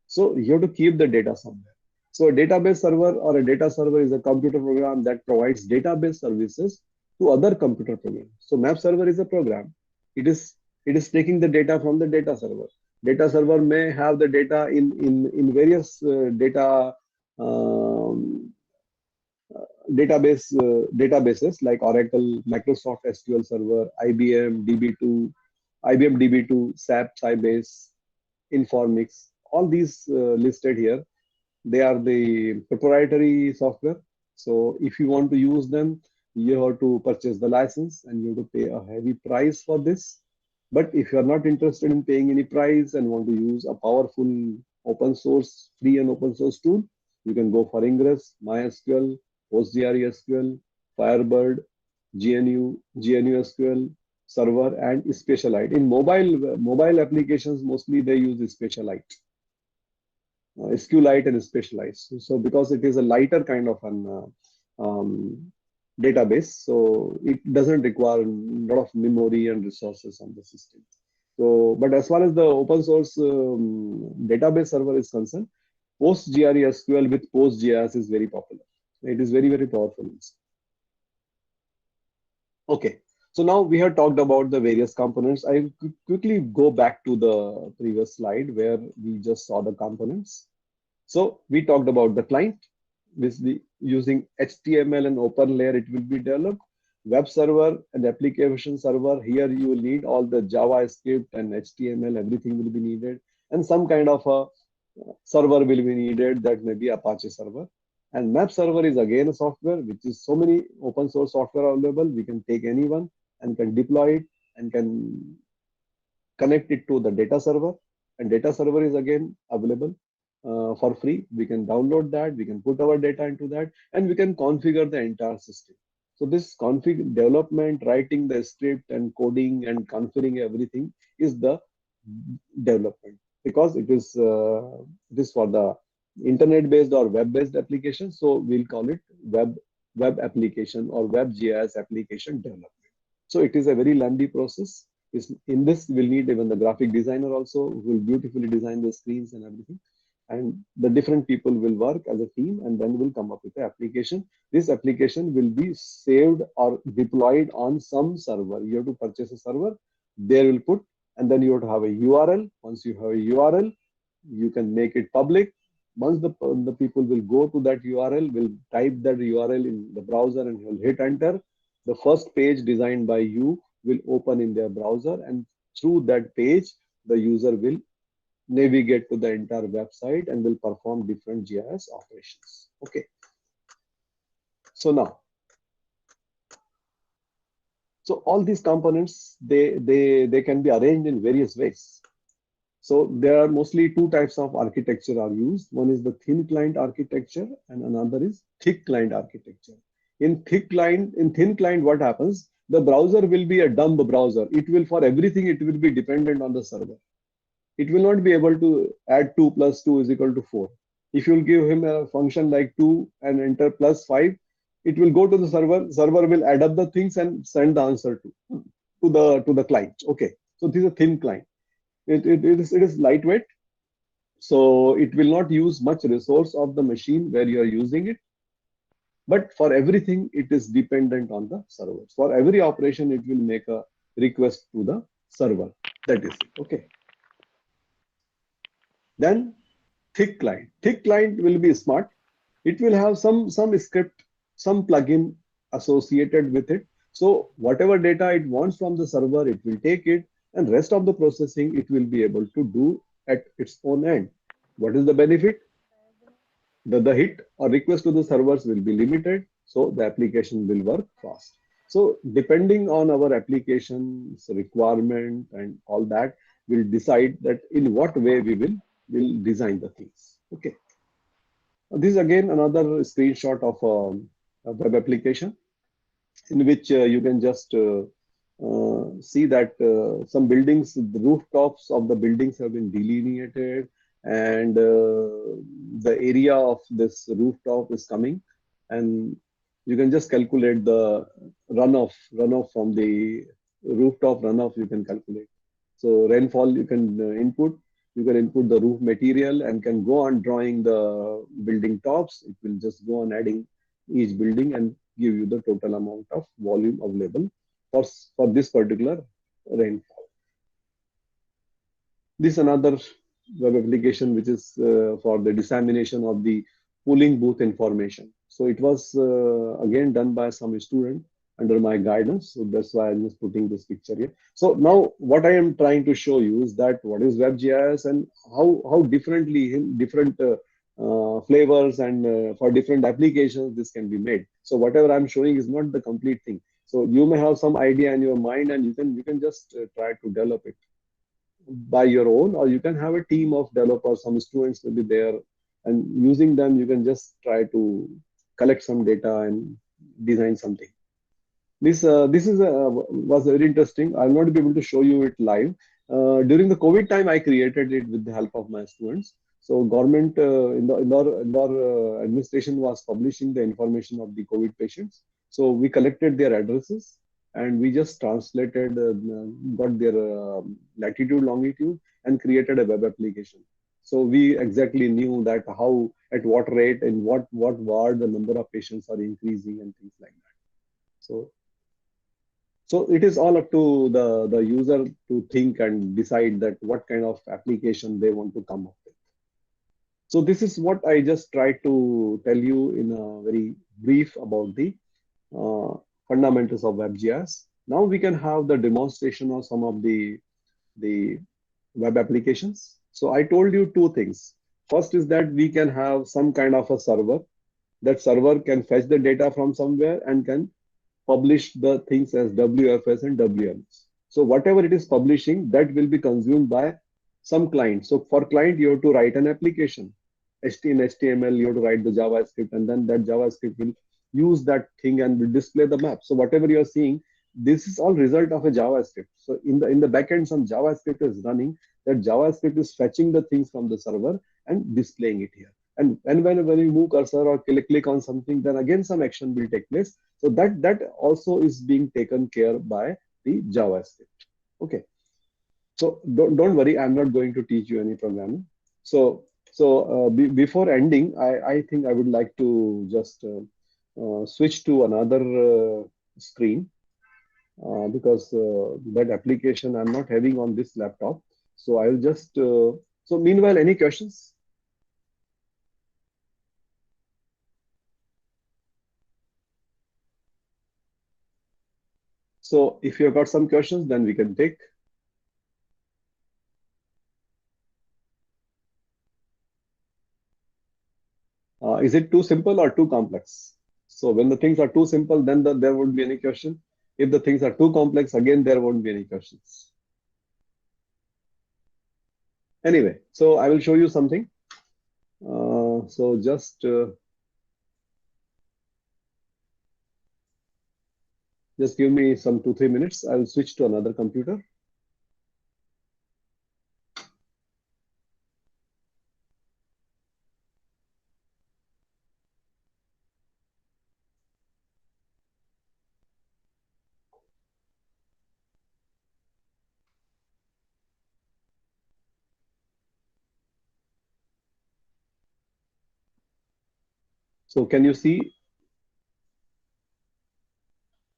So you have to keep the data somewhere. So a database server or a data server is a computer program that provides database services to other computer programs. So map server is a program. It is it is taking the data from the data server. Data server may have the data in various data um, databases like Oracle, Microsoft SQL Server, IBM DB2, IBM DB2, SAP Sybase, Informix. All these listed here, they are the proprietary software. So if you want to use them, you have to purchase the license and you have to pay a heavy price for this. But if you are not interested in paying any price and want to use a powerful open source, free and open source tool, you can go for Ingress, MySQL, PostgreSQL, Firebird, GNU SQL Server, and Specialite. In mobile applications, mostly they use Specialite, SQLite and Specialized. So because it is a lighter kind of an database, so it doesn't require a lot of memory and resources on the system. So, but as far as the open source database server is concerned, PostgreSQL with PostGIS is very popular. It is very, very powerful. Okay. So now we have talked about the various components. I will quickly go back to the previous slide where we just saw the components. So we talked about the client, with the using HTML and OpenLayer, it will be developed. Web server and application server, here you will need all the JavaScript and HTML, everything will be needed. And some kind of a server will be needed, that may be Apache server. And map server is again a software, which is so many open source software available. We can take any one and can deploy it and can connect it to the data server. And data server is again available for free. We can download that, we can put our data into that, and we can configure the entire system. So this config development, writing the script and coding and configuring everything is the development, because it is for the internet-based or web-based application. So we'll call it web application or WebGIS application development. So it is a very lengthy process. In this, we'll need even the graphic designer also, who will beautifully design the screens and everything. And the different people will work as a team and then will come up with the application. This application will be saved or deployed on some server. You have to purchase a server, there will put, and then you have to have a URL. Once you have a URL, you can make it public. Once the people will go to that URL, will type that URL in the browser and will hit enter. The first page designed by you will open in their browser, and through that page, the user will navigate to the entire website and will perform different GIS operations. Okay. So now, so all these components, they can be arranged in various ways. So there are mostly two types of architecture are used. One is the thin client architecture and another is thick client architecture. In thin client, what happens? The browser will be a dumb browser. It will, for everything, it will be dependent on the server. It will not be able to add 2 plus 2 is equal to 4. If you will give him a function like 2 and enter plus 5, it will go to the server. Server will add up the things and send the answer to the client. Okay. So this is a thin client. It is lightweight. So it will not use much resource of the machine where you are using it. But for everything, it is dependent on the servers. For every operation, it will make a request to the server. That is it. Okay. Then thick client. Thick client will be smart. It will have some script, some plugin associated with it. So whatever data it wants from the server, it will take it, and rest of the processing it will be able to do at its own end. What is the benefit? The hit or request to the servers will be limited, so the application will work fast. So depending on our application's requirement and all that, we'll decide that in what way we will design the things. Okay. This is again another screenshot of a web application in which you can just see that some buildings, the rooftops of the buildings have been delineated, and the area of this rooftop is coming, and You can just calculate the runoff from the rooftop runoff. You can calculate. So rainfall you can input. You can input the roof material and can go on drawing the building tops. It will just go on adding each building and give you the total amount of volume available for this particular rainfall. This is another web application which is for the dissemination of the polling booth information. So it was again done by some student under my guidance. So that's why I'm just putting this picture here. So now what I am trying to show you is that what is WebGIS and how differently in different flavors and for different applications this can be made. So whatever I'm showing is not the complete thing. So you may have some idea in your mind and you can just try to develop it by your own, or you can have a team of developers, some students will be there, and using them, you can just try to collect some data and design something. This was very interesting. I'll not be able to show you it live. During the COVID time, I created it with the help of my students. So government in our administration was publishing the information of the COVID patients. So we collected their addresses and we just translated, got their latitude, longitude, and created a web application. So we exactly knew that how, at what rate, in what ward the number of patients are increasing and things like that. So it is all up to the user to think and decide that what kind of application they want to come up with. So this is what I just tried to tell you in a very brief about the uh, fundamentals of WebGIS. Now we can have the demonstration of some of the web applications. So I told you two things. First is that we can have some kind of a server. That server can fetch the data from somewhere and can publish the things as WFS and WMS. So whatever it is publishing, that will be consumed by some client. So for client, you have to write an application. In HTML, you have to write the JavaScript, and then that JavaScript will use that thing and will display the map. So whatever you are seeing, this is all result of a JavaScript. So in the backend, some JavaScript is running. That JavaScript is fetching the things from the server and displaying it here. And when you move cursor or click on something, then again some action will take place. So that also is being taken care by the JavaScript. Okay. So don't worry, I'm not going to teach you any programming. So before ending, I think I would like to just switch to another screen because that application I'm not having on this laptop. So I'll just so meanwhile, any questions? So if you've got some questions, then we can take. Is it too simple or too complex? So when the things are too simple, then there won't be any question. If the things are too complex, again, there won't be any questions. Anyway, so I will show you something. So just give me some 2-3 minutes. I will switch to another computer. So can you see?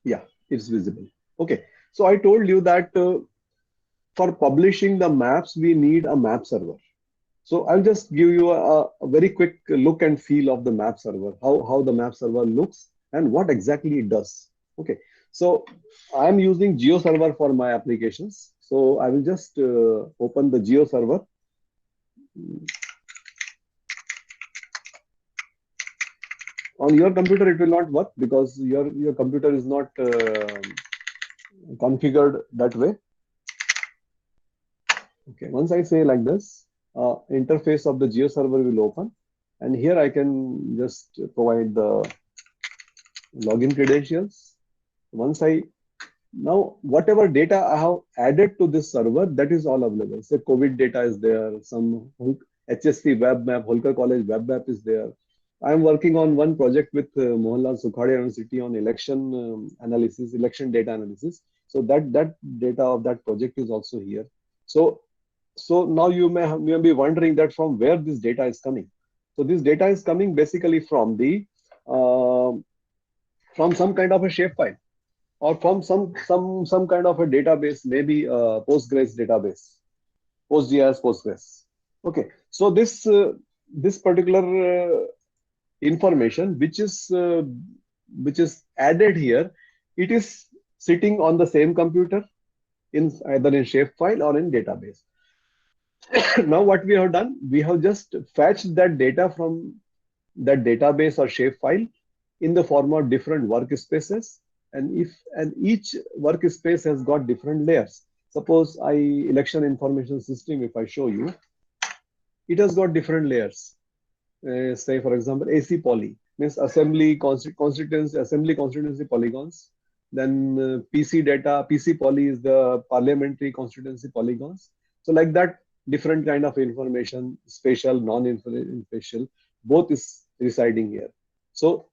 Yeah, it's visible. Okay. So I told you that for publishing the maps, we need a map server. So I'll just give you a very quick look and feel of the map server, how the map server looks and what exactly it does. Okay. So I'm using GeoServer for my applications. So I will just open the GeoServer. On your computer, it will not work because your computer is not configured that way. Okay, once I say like this, interface of the GeoServer will open, and here I can just provide the login credentials. Now whatever data I have added to this server, that is all available. So COVID data is there, some HSC web map, Holker College web map is there. I'm working on one project with Mohanlal Sukhadia University on election analysis, election data analysis. So that data of that project is also here. So now you may be wondering that from where this data is coming. So this data is coming basically from the uh, from some kind of a shapefile or from some kind of a database, maybe a Postgres database, PostGIS Postgres. Okay, so this particular information which is added here, it is sitting on the same computer in either in shapefile or in database. Now what we have done, we have just fetched that data from that database or shapefile in the form of different workspaces, and each workspace has got different layers. Suppose I election information system, if I show you, it has got different layers. Say for example, AC poly means assembly constituency polygons. Then PC data, PC poly is the parliamentary constituency polygons. So like that, different kind of information, spatial, non-spatial, both is residing here. So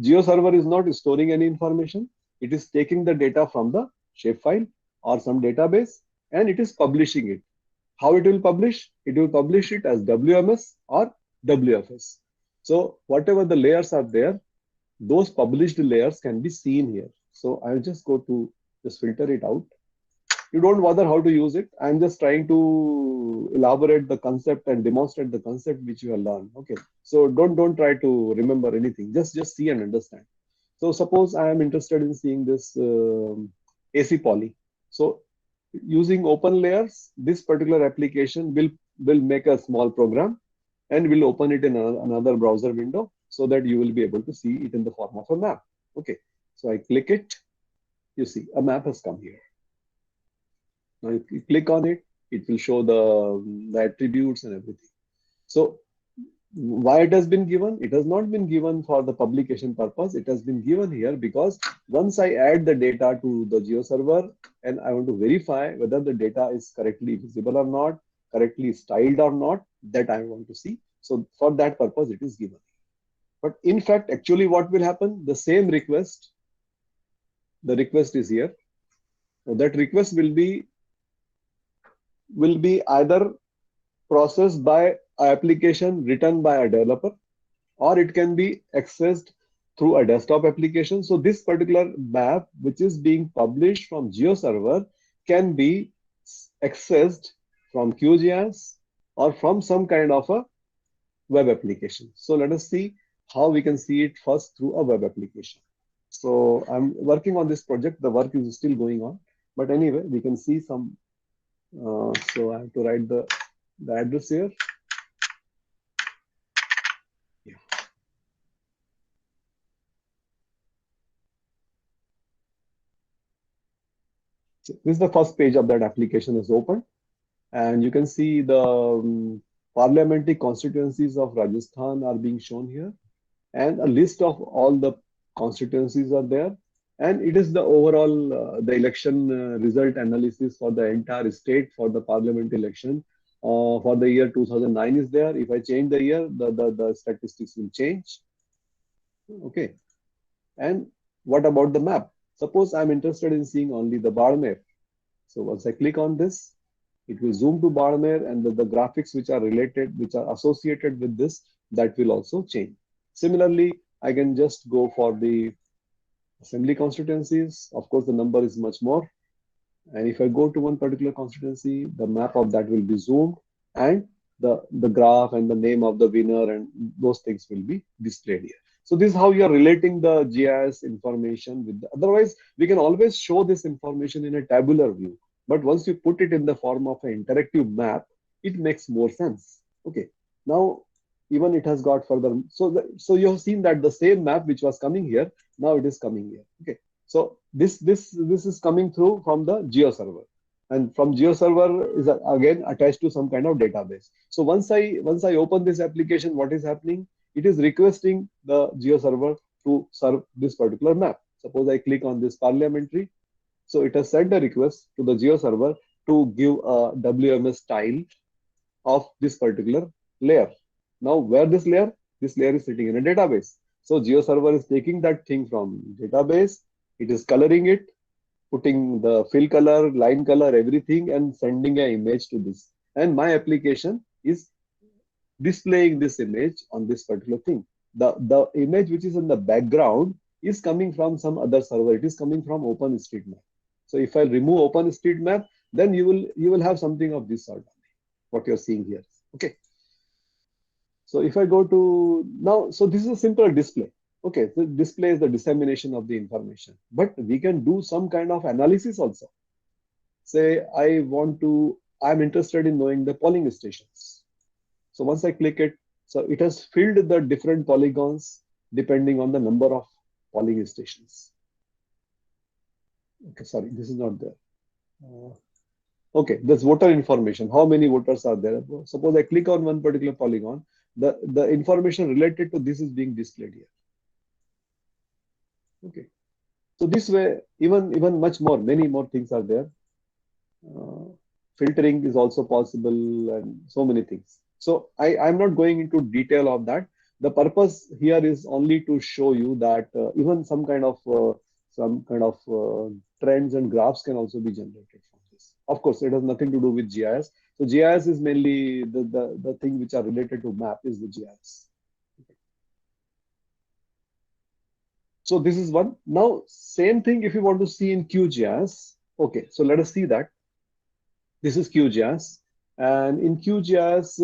GeoServer is not storing any information. It is taking the data from the shapefile or some database, and it is publishing it. How it will publish? It will publish it as WMS or WFS. So whatever the layers are there, those published layers can be seen here. So I'll just go to just filter it out. You don't bother how to use it. I'm just trying to elaborate the concept and demonstrate the concept which you have learned. Okay. So don't try to remember anything. Just see and understand. So suppose I am interested in seeing this AC poly. So using open layers, this particular application will make a small program and will open it in another browser window so that you will be able to see it in the form of a map. Okay. So I click it. You see a map has come here. Now, if you click on it, it will show the attributes and everything. So, why it has been given? It has not been given for the publication purpose. It has been given here because once I add the data to the GeoServer and I want to verify whether the data is correctly visible or not, correctly styled or not, that I want to see. So, for that purpose, it is given. But in fact, actually, what will happen? The same request, the request is here. So that request will be either processed by an application written by a developer, or it can be accessed through a desktop application. So this particular map, which is being published from GeoServer, can be accessed from QGIS or from some kind of a web application. So let us see how we can see it first through a web application. So I'm working on this project. The work is still going on. But anyway, we can see some. So I have to write the address here. Yeah. So this is the first page of that application is open. And you can see the parliamentary constituencies of Rajasthan are being shown here. And a list of all the constituencies are there. And it is the overall the election result analysis for the entire state for the parliament election for the year 2009 is there. If I change the year, the statistics will change. Okay. And what about the map? Suppose I'm interested in seeing only the Barmer. So once I click on this, it will zoom to Barmer, and the graphics which are related, which are associated with this, that will also change. Similarly, I can just go for the assembly constituencies. Of course, the number is much more. And if I go to one particular constituency, the map of that will be zoomed, and the graph and the name of the winner and those things will be displayed here. So this is how you are relating the GIS information with otherwise we can always show this information in a tabular view. But once you put it in the form of an interactive map, it makes more sense. Okay. Now even it has got further. So you have seen that the same map which was coming here, now it is coming here. Okay. So this is coming through from the GeoServer, and from GeoServer is again attached to some kind of database. So once I open this application, what is happening? It is requesting the GeoServer to serve this particular map. Suppose I click on this parliamentary, so it has sent a request to the GeoServer to give a WMS style of this particular layer. Now, where this layer? This layer is sitting in a database. So GeoServer is taking that thing from database, it is coloring it, putting the fill color, line color, everything, and sending an image to this. And my application is displaying this image on this particular thing. The image which is in the background is coming from some other server. It is coming from OpenStreetMap. So if I remove OpenStreetMap, then you will have something of this sort, what you're seeing here. Okay. So if I go to now, so this is a simple display. Okay, the display is the dissemination of the information, but we can do some kind of analysis also. Say I'm interested in knowing the polling stations. So once I click it, so it has filled the different polygons depending on the number of polling stations. Okay, sorry, this is not there. Okay, there's voter information. How many voters are there? Suppose I click on one particular polygon, the information related to this is being displayed here. Okay, so this way, even much more, many more things are there. Filtering is also possible, and so many things. So I'm not going into detail of that. The purpose here is only to show you that even some kind of trends and graphs can also be generated from this. Of course, it has nothing to do with GIS. So GIS is mainly the thing which are related to map is the GIS. Okay. So this is one. Now, same thing if you want to see in QGIS. Okay, so let us see that. This is QGIS. And in QGIS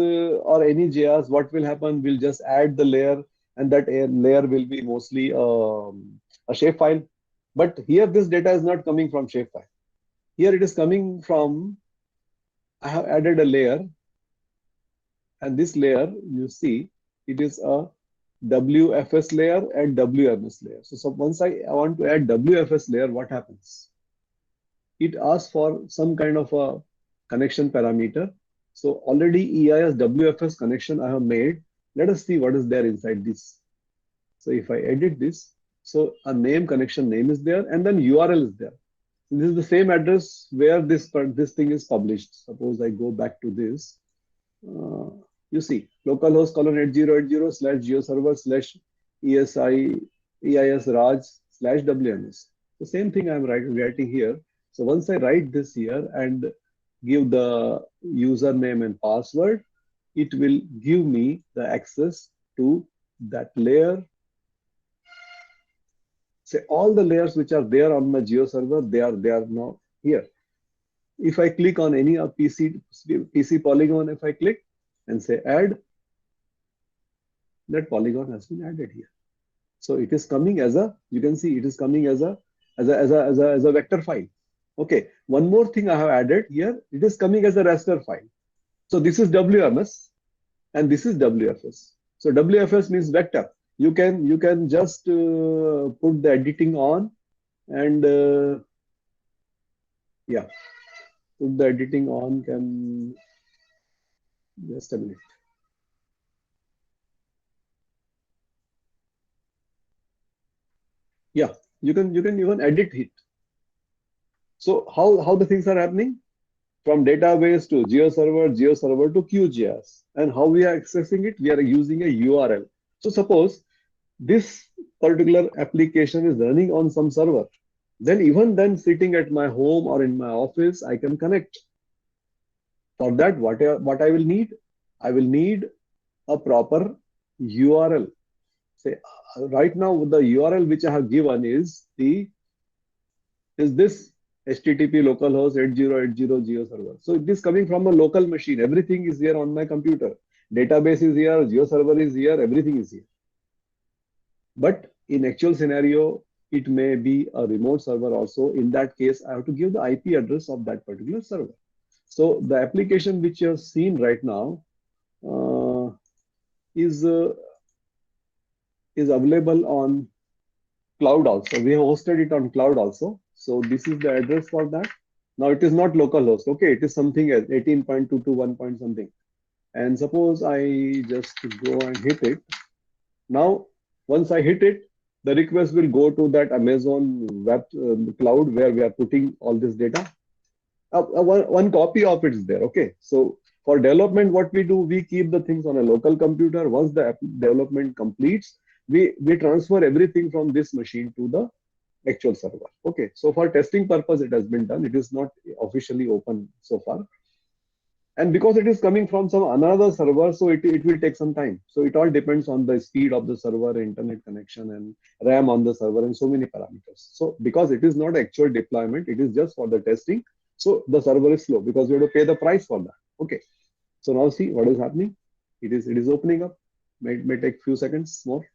or any GIS, what will happen? We'll just add the layer, and that layer will be mostly a shapefile. But here, this data is not coming from shapefile. Here it is coming from, I have added a layer, and this layer, you see, it is a WFS layer and WMS layer. So once I want to add WFS layer, what happens? It asks for some kind of a connection parameter. So already EIS WFS connection I have made. Let us see what is there inside this. So if I edit this, so a name connection name is there, and then URL is there. So this is the same address where this thing is published. Suppose I go back to this. You see, localhost ://geoserver/EIS/Raj/WMS. The same thing I'm writing here. So once I write this here and give the username and password, it will give me the access to that layer. Say all the layers which are there on my GeoServer, they are now here. If I click on any of PC polygon, if I click and say add, that polygon has been added here. So it is coming as a, you can see it is coming as a vector file. Okay, one more thing I have added here, it is coming as a raster file. So this is WMS and this is WFS. So WFS means vector. You can just put the editing on and yeah, put the editing on. Can just a minute. Yeah, you can even edit it. So how the things are happening? From database to GeoServer to QGIS. And how we are accessing it? We are using a URL. So suppose this particular application is running on some server. Then even then sitting at my home or in my office, I can connect. For that, what I will need? I will need a proper URL. Say right now the URL which I have given is this HTTP localhost 8080 GeoServer. So it is coming from a local machine. Everything is here on my computer. Database is here, GeoServer is here, everything is here. But in actual scenario, it may be a remote server also. In that case, I have to give the IP address of that particular server. So the application which you have seen right now is available on cloud also. We have hosted it on cloud also. So this is the address for that. Now it is not localhost. Okay, it is something else, 18.221 point something. And suppose I just go and hit it. Now, once I hit it, the request will go to that Amazon web cloud where we are putting all this data. One copy of it is there. Okay, so For development, what we do, we keep the things on a local computer. Once the development completes, we transfer everything from this machine to the actual server. Okay, so for testing purpose, it has been done. It is not officially open so far. And because it is coming from some another server, so it will take some time. So it all depends on the speed of the server, internet connection, and RAM on the server, and so many parameters. So because it is not actual deployment, it is just for the testing. So the server is slow because we have to pay the price for that. Okay. So now see what is happening. It is opening up. May take few seconds more.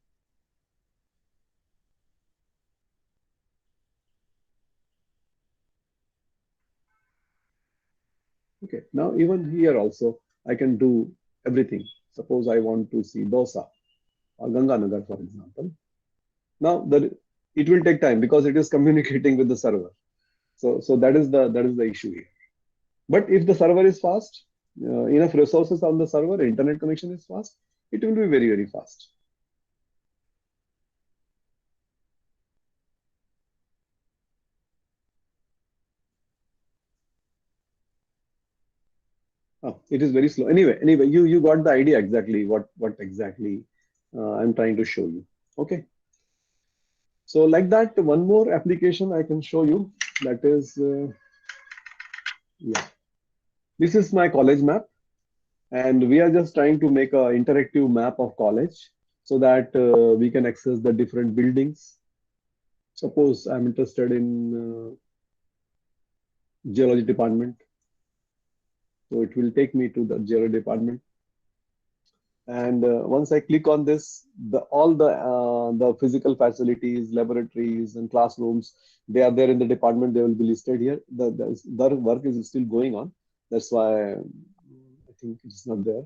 Okay, now even here also I can do everything. Suppose I want to see Dosa or Ganganagar, for example. Now it will take time because it is communicating with the server. So that is the issue here. But if the server is fast, enough resources on the server, internet connection is fast, it will be very, very fast. Oh, it is very slow. Anyway, you got the idea exactly what exactly I'm trying to show you. Okay. So like that, one more application I can show you. That is, yeah. This is my college map, and we are just trying to make a interactive map of college so that we can access the different buildings. Suppose I'm interested in geology department, so it will take me to the geology department. And once I click on this, all the physical facilities, laboratories, and classrooms, they are there in the department. They will be listed here. The work is still going on. That's why I think it's not there.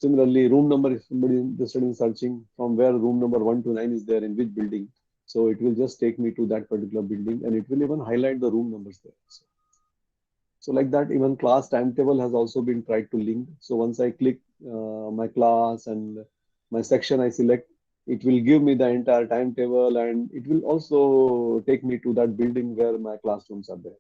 Similarly, room number, if somebody is interested in searching from where room number 1 to 9 is there in which building, so it will just take me to that particular building, and it will even highlight the room numbers there. So like that, even class timetable has also been tried to link. So once I click my class and my section I select, it will give me the entire timetable, and it will also take me to that building where my classrooms are there.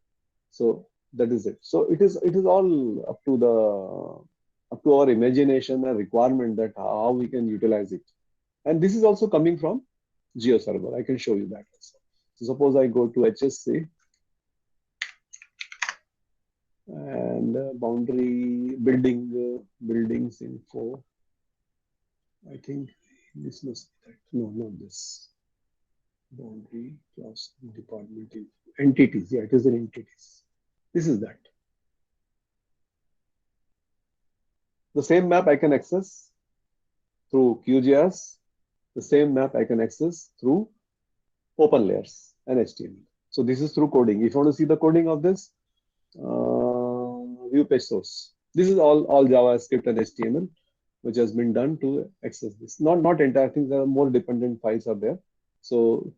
So that is it. So it is all up to our imagination and requirement that how we can utilize it. And this is also coming from GeoServer. I can show you that also. So suppose I go to HSC and boundary buildings info. I think this must be that. No, not this. Boundary class department info. Entities. Yeah, it is in entities. This is that. The same map I can access through QGIS. The same map I can access through open layers and HTML. So this is through coding. If you want to see the coding of this, view page source. This is all JavaScript and HTML, which has been done to access this. Not entire things. There are more dependent files are there. So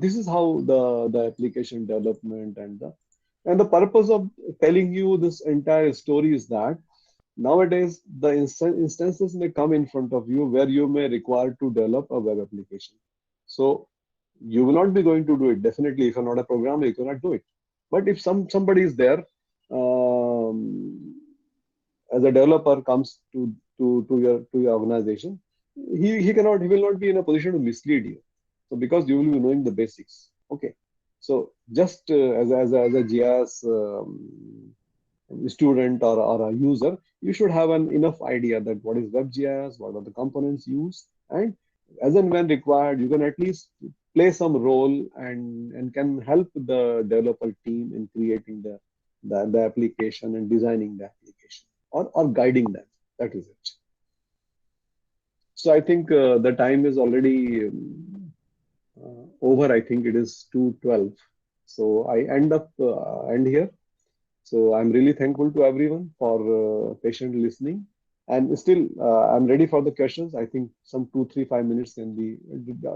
this is how the application development and the purpose of telling you this entire story is that nowadays the instances may come in front of you where you may require to develop a web application. So you will not be going to do it. Definitely, if you're not a programmer, you cannot do it. But if somebody is there, as a developer comes to your organization, he will not be in a position to mislead you. So because you will be knowing the basics. Okay. So just as a GIS student or a user, you should have an enough idea that what is WebGIS, what are the components used, and as and when required, you can at least play some role and can help the developer team in creating the application and designing the application or guiding them. That is it. So I think the time is already over. I think it is 2:12. So I end here. So I'm really thankful to everyone for patiently listening. And still, I'm ready for the questions. I think some 2, 3, 5 minutes can be.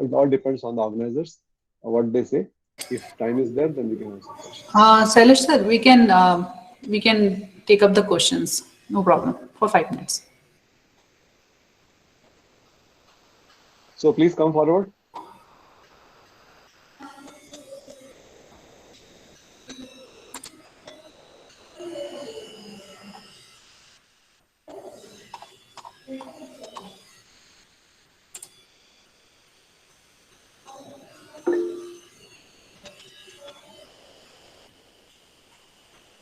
It all depends on the organizers, what they say. If time is there, then we can answer questions.
Sailesh sir, we can take up the questions. No problem for 5 minutes.
So please come forward.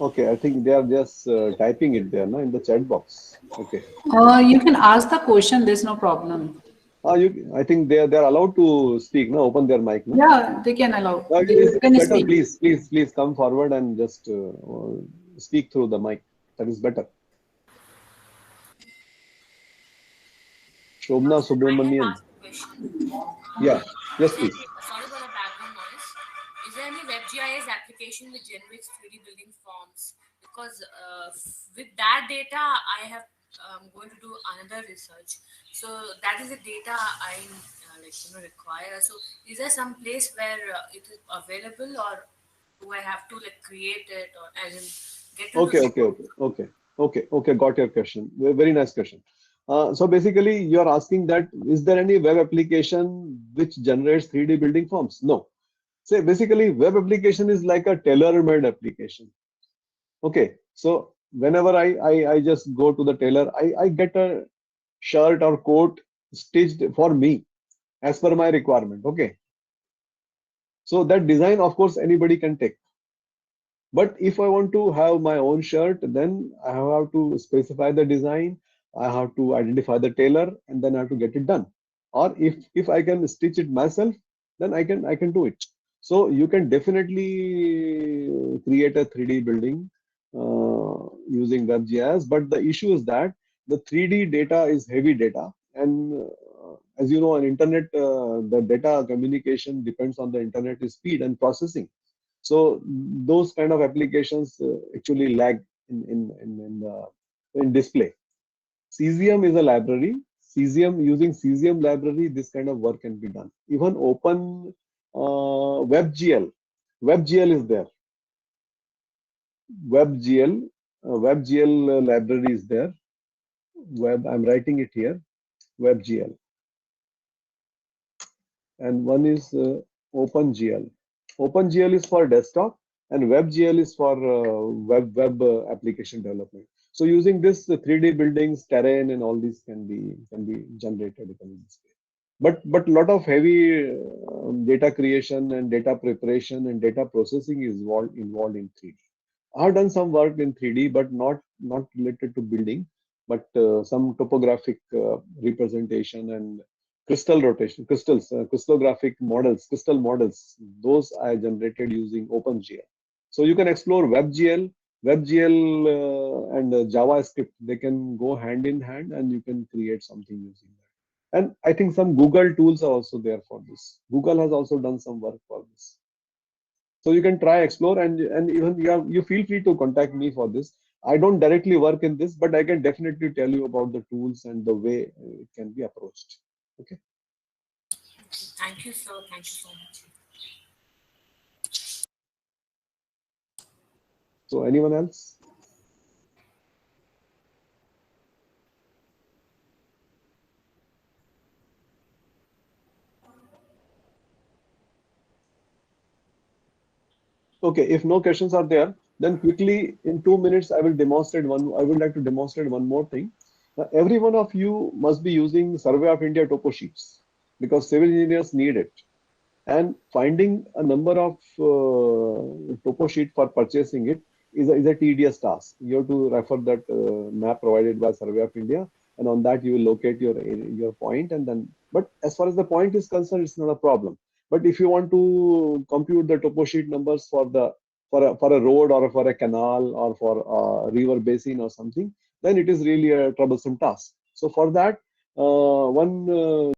Okay, I think they are just typing it there, no, in the chat box. Okay.
You can ask the question. There's no problem.
I think they are allowed to speak, no, open their mic, no.
Yeah, they can allow. They
It's
can
better.
speak.
Please come forward and just speak through the mic. That is better. Shobna
I can
Subramanian.
ask a question.
Yeah. Yes,
Is there
please.
any, sorry for the background noise. Is there any WebGIS application which generates 3D building forms? Because with that data, I have going to do another research. So that is the data I require. So is there some place where it is available, or do I have to like create it, or as in get into
Okay,
the
okay, okay, okay, okay. Got your question. Very nice question. So basically, you are asking that is there any web application which generates 3D building forms? No. Say basically, web application is like a tailor-made application. Okay. So whenever I just go to the tailor, I get a shirt or coat stitched for me as per my requirement. Okay. So that design, of course, anybody can take. But if I want to have my own shirt, then I have to specify the design, I have to identify the tailor, and then I have to get it done. Or if I can stitch it myself, then I can do it. So you can definitely create a 3D building using WebGIS, but the issue is that the 3D data is heavy data, and as you know, on internet, the data communication depends on the internet speed and processing. So those kind of applications actually lag in display. Cesium is a library. Cesium, using Cesium library, this kind of work can be done. Even Open WebGL, WebGL is there. WebGL library is there. I'm writing it here. WebGL, and one is OpenGL. OpenGL is for desktop, and WebGL is for web application development. So using this, the 3D buildings, terrain, and all these can be generated in this way. But a lot of heavy data creation and data preparation and data processing is involved in 3D. I've done some work in 3D, but not related to building, but some topographic representation and crystal rotation, crystallographic models, crystal models. Those I generated using OpenGL. So you can explore WebGL and JavaScript. They can go hand in hand, and you can create something using that. And I think some Google tools are also there for this. Google has also done some work for this. So you can try explore, and even you feel free to contact me for this. I don't directly work in this, but I can definitely tell you about the tools and the way it can be approached. Okay.
thank you, sir. Thank you so much.
So anyone else? Okay, if no questions are there, then quickly in 2 minutes I will demonstrate one. I would like to demonstrate one more thing. Every one of you must be using Survey of India topo sheets because civil engineers need it. And finding a number of topo sheet for purchasing it is a tedious task. You have to refer that map provided by Survey of India, and on that you will locate your point, and then. But as far as the point is concerned, it's not a problem. But if you want to compute the topo sheet numbers for a road or for a canal or for a river basin or something, then it is really a troublesome task. So for that, one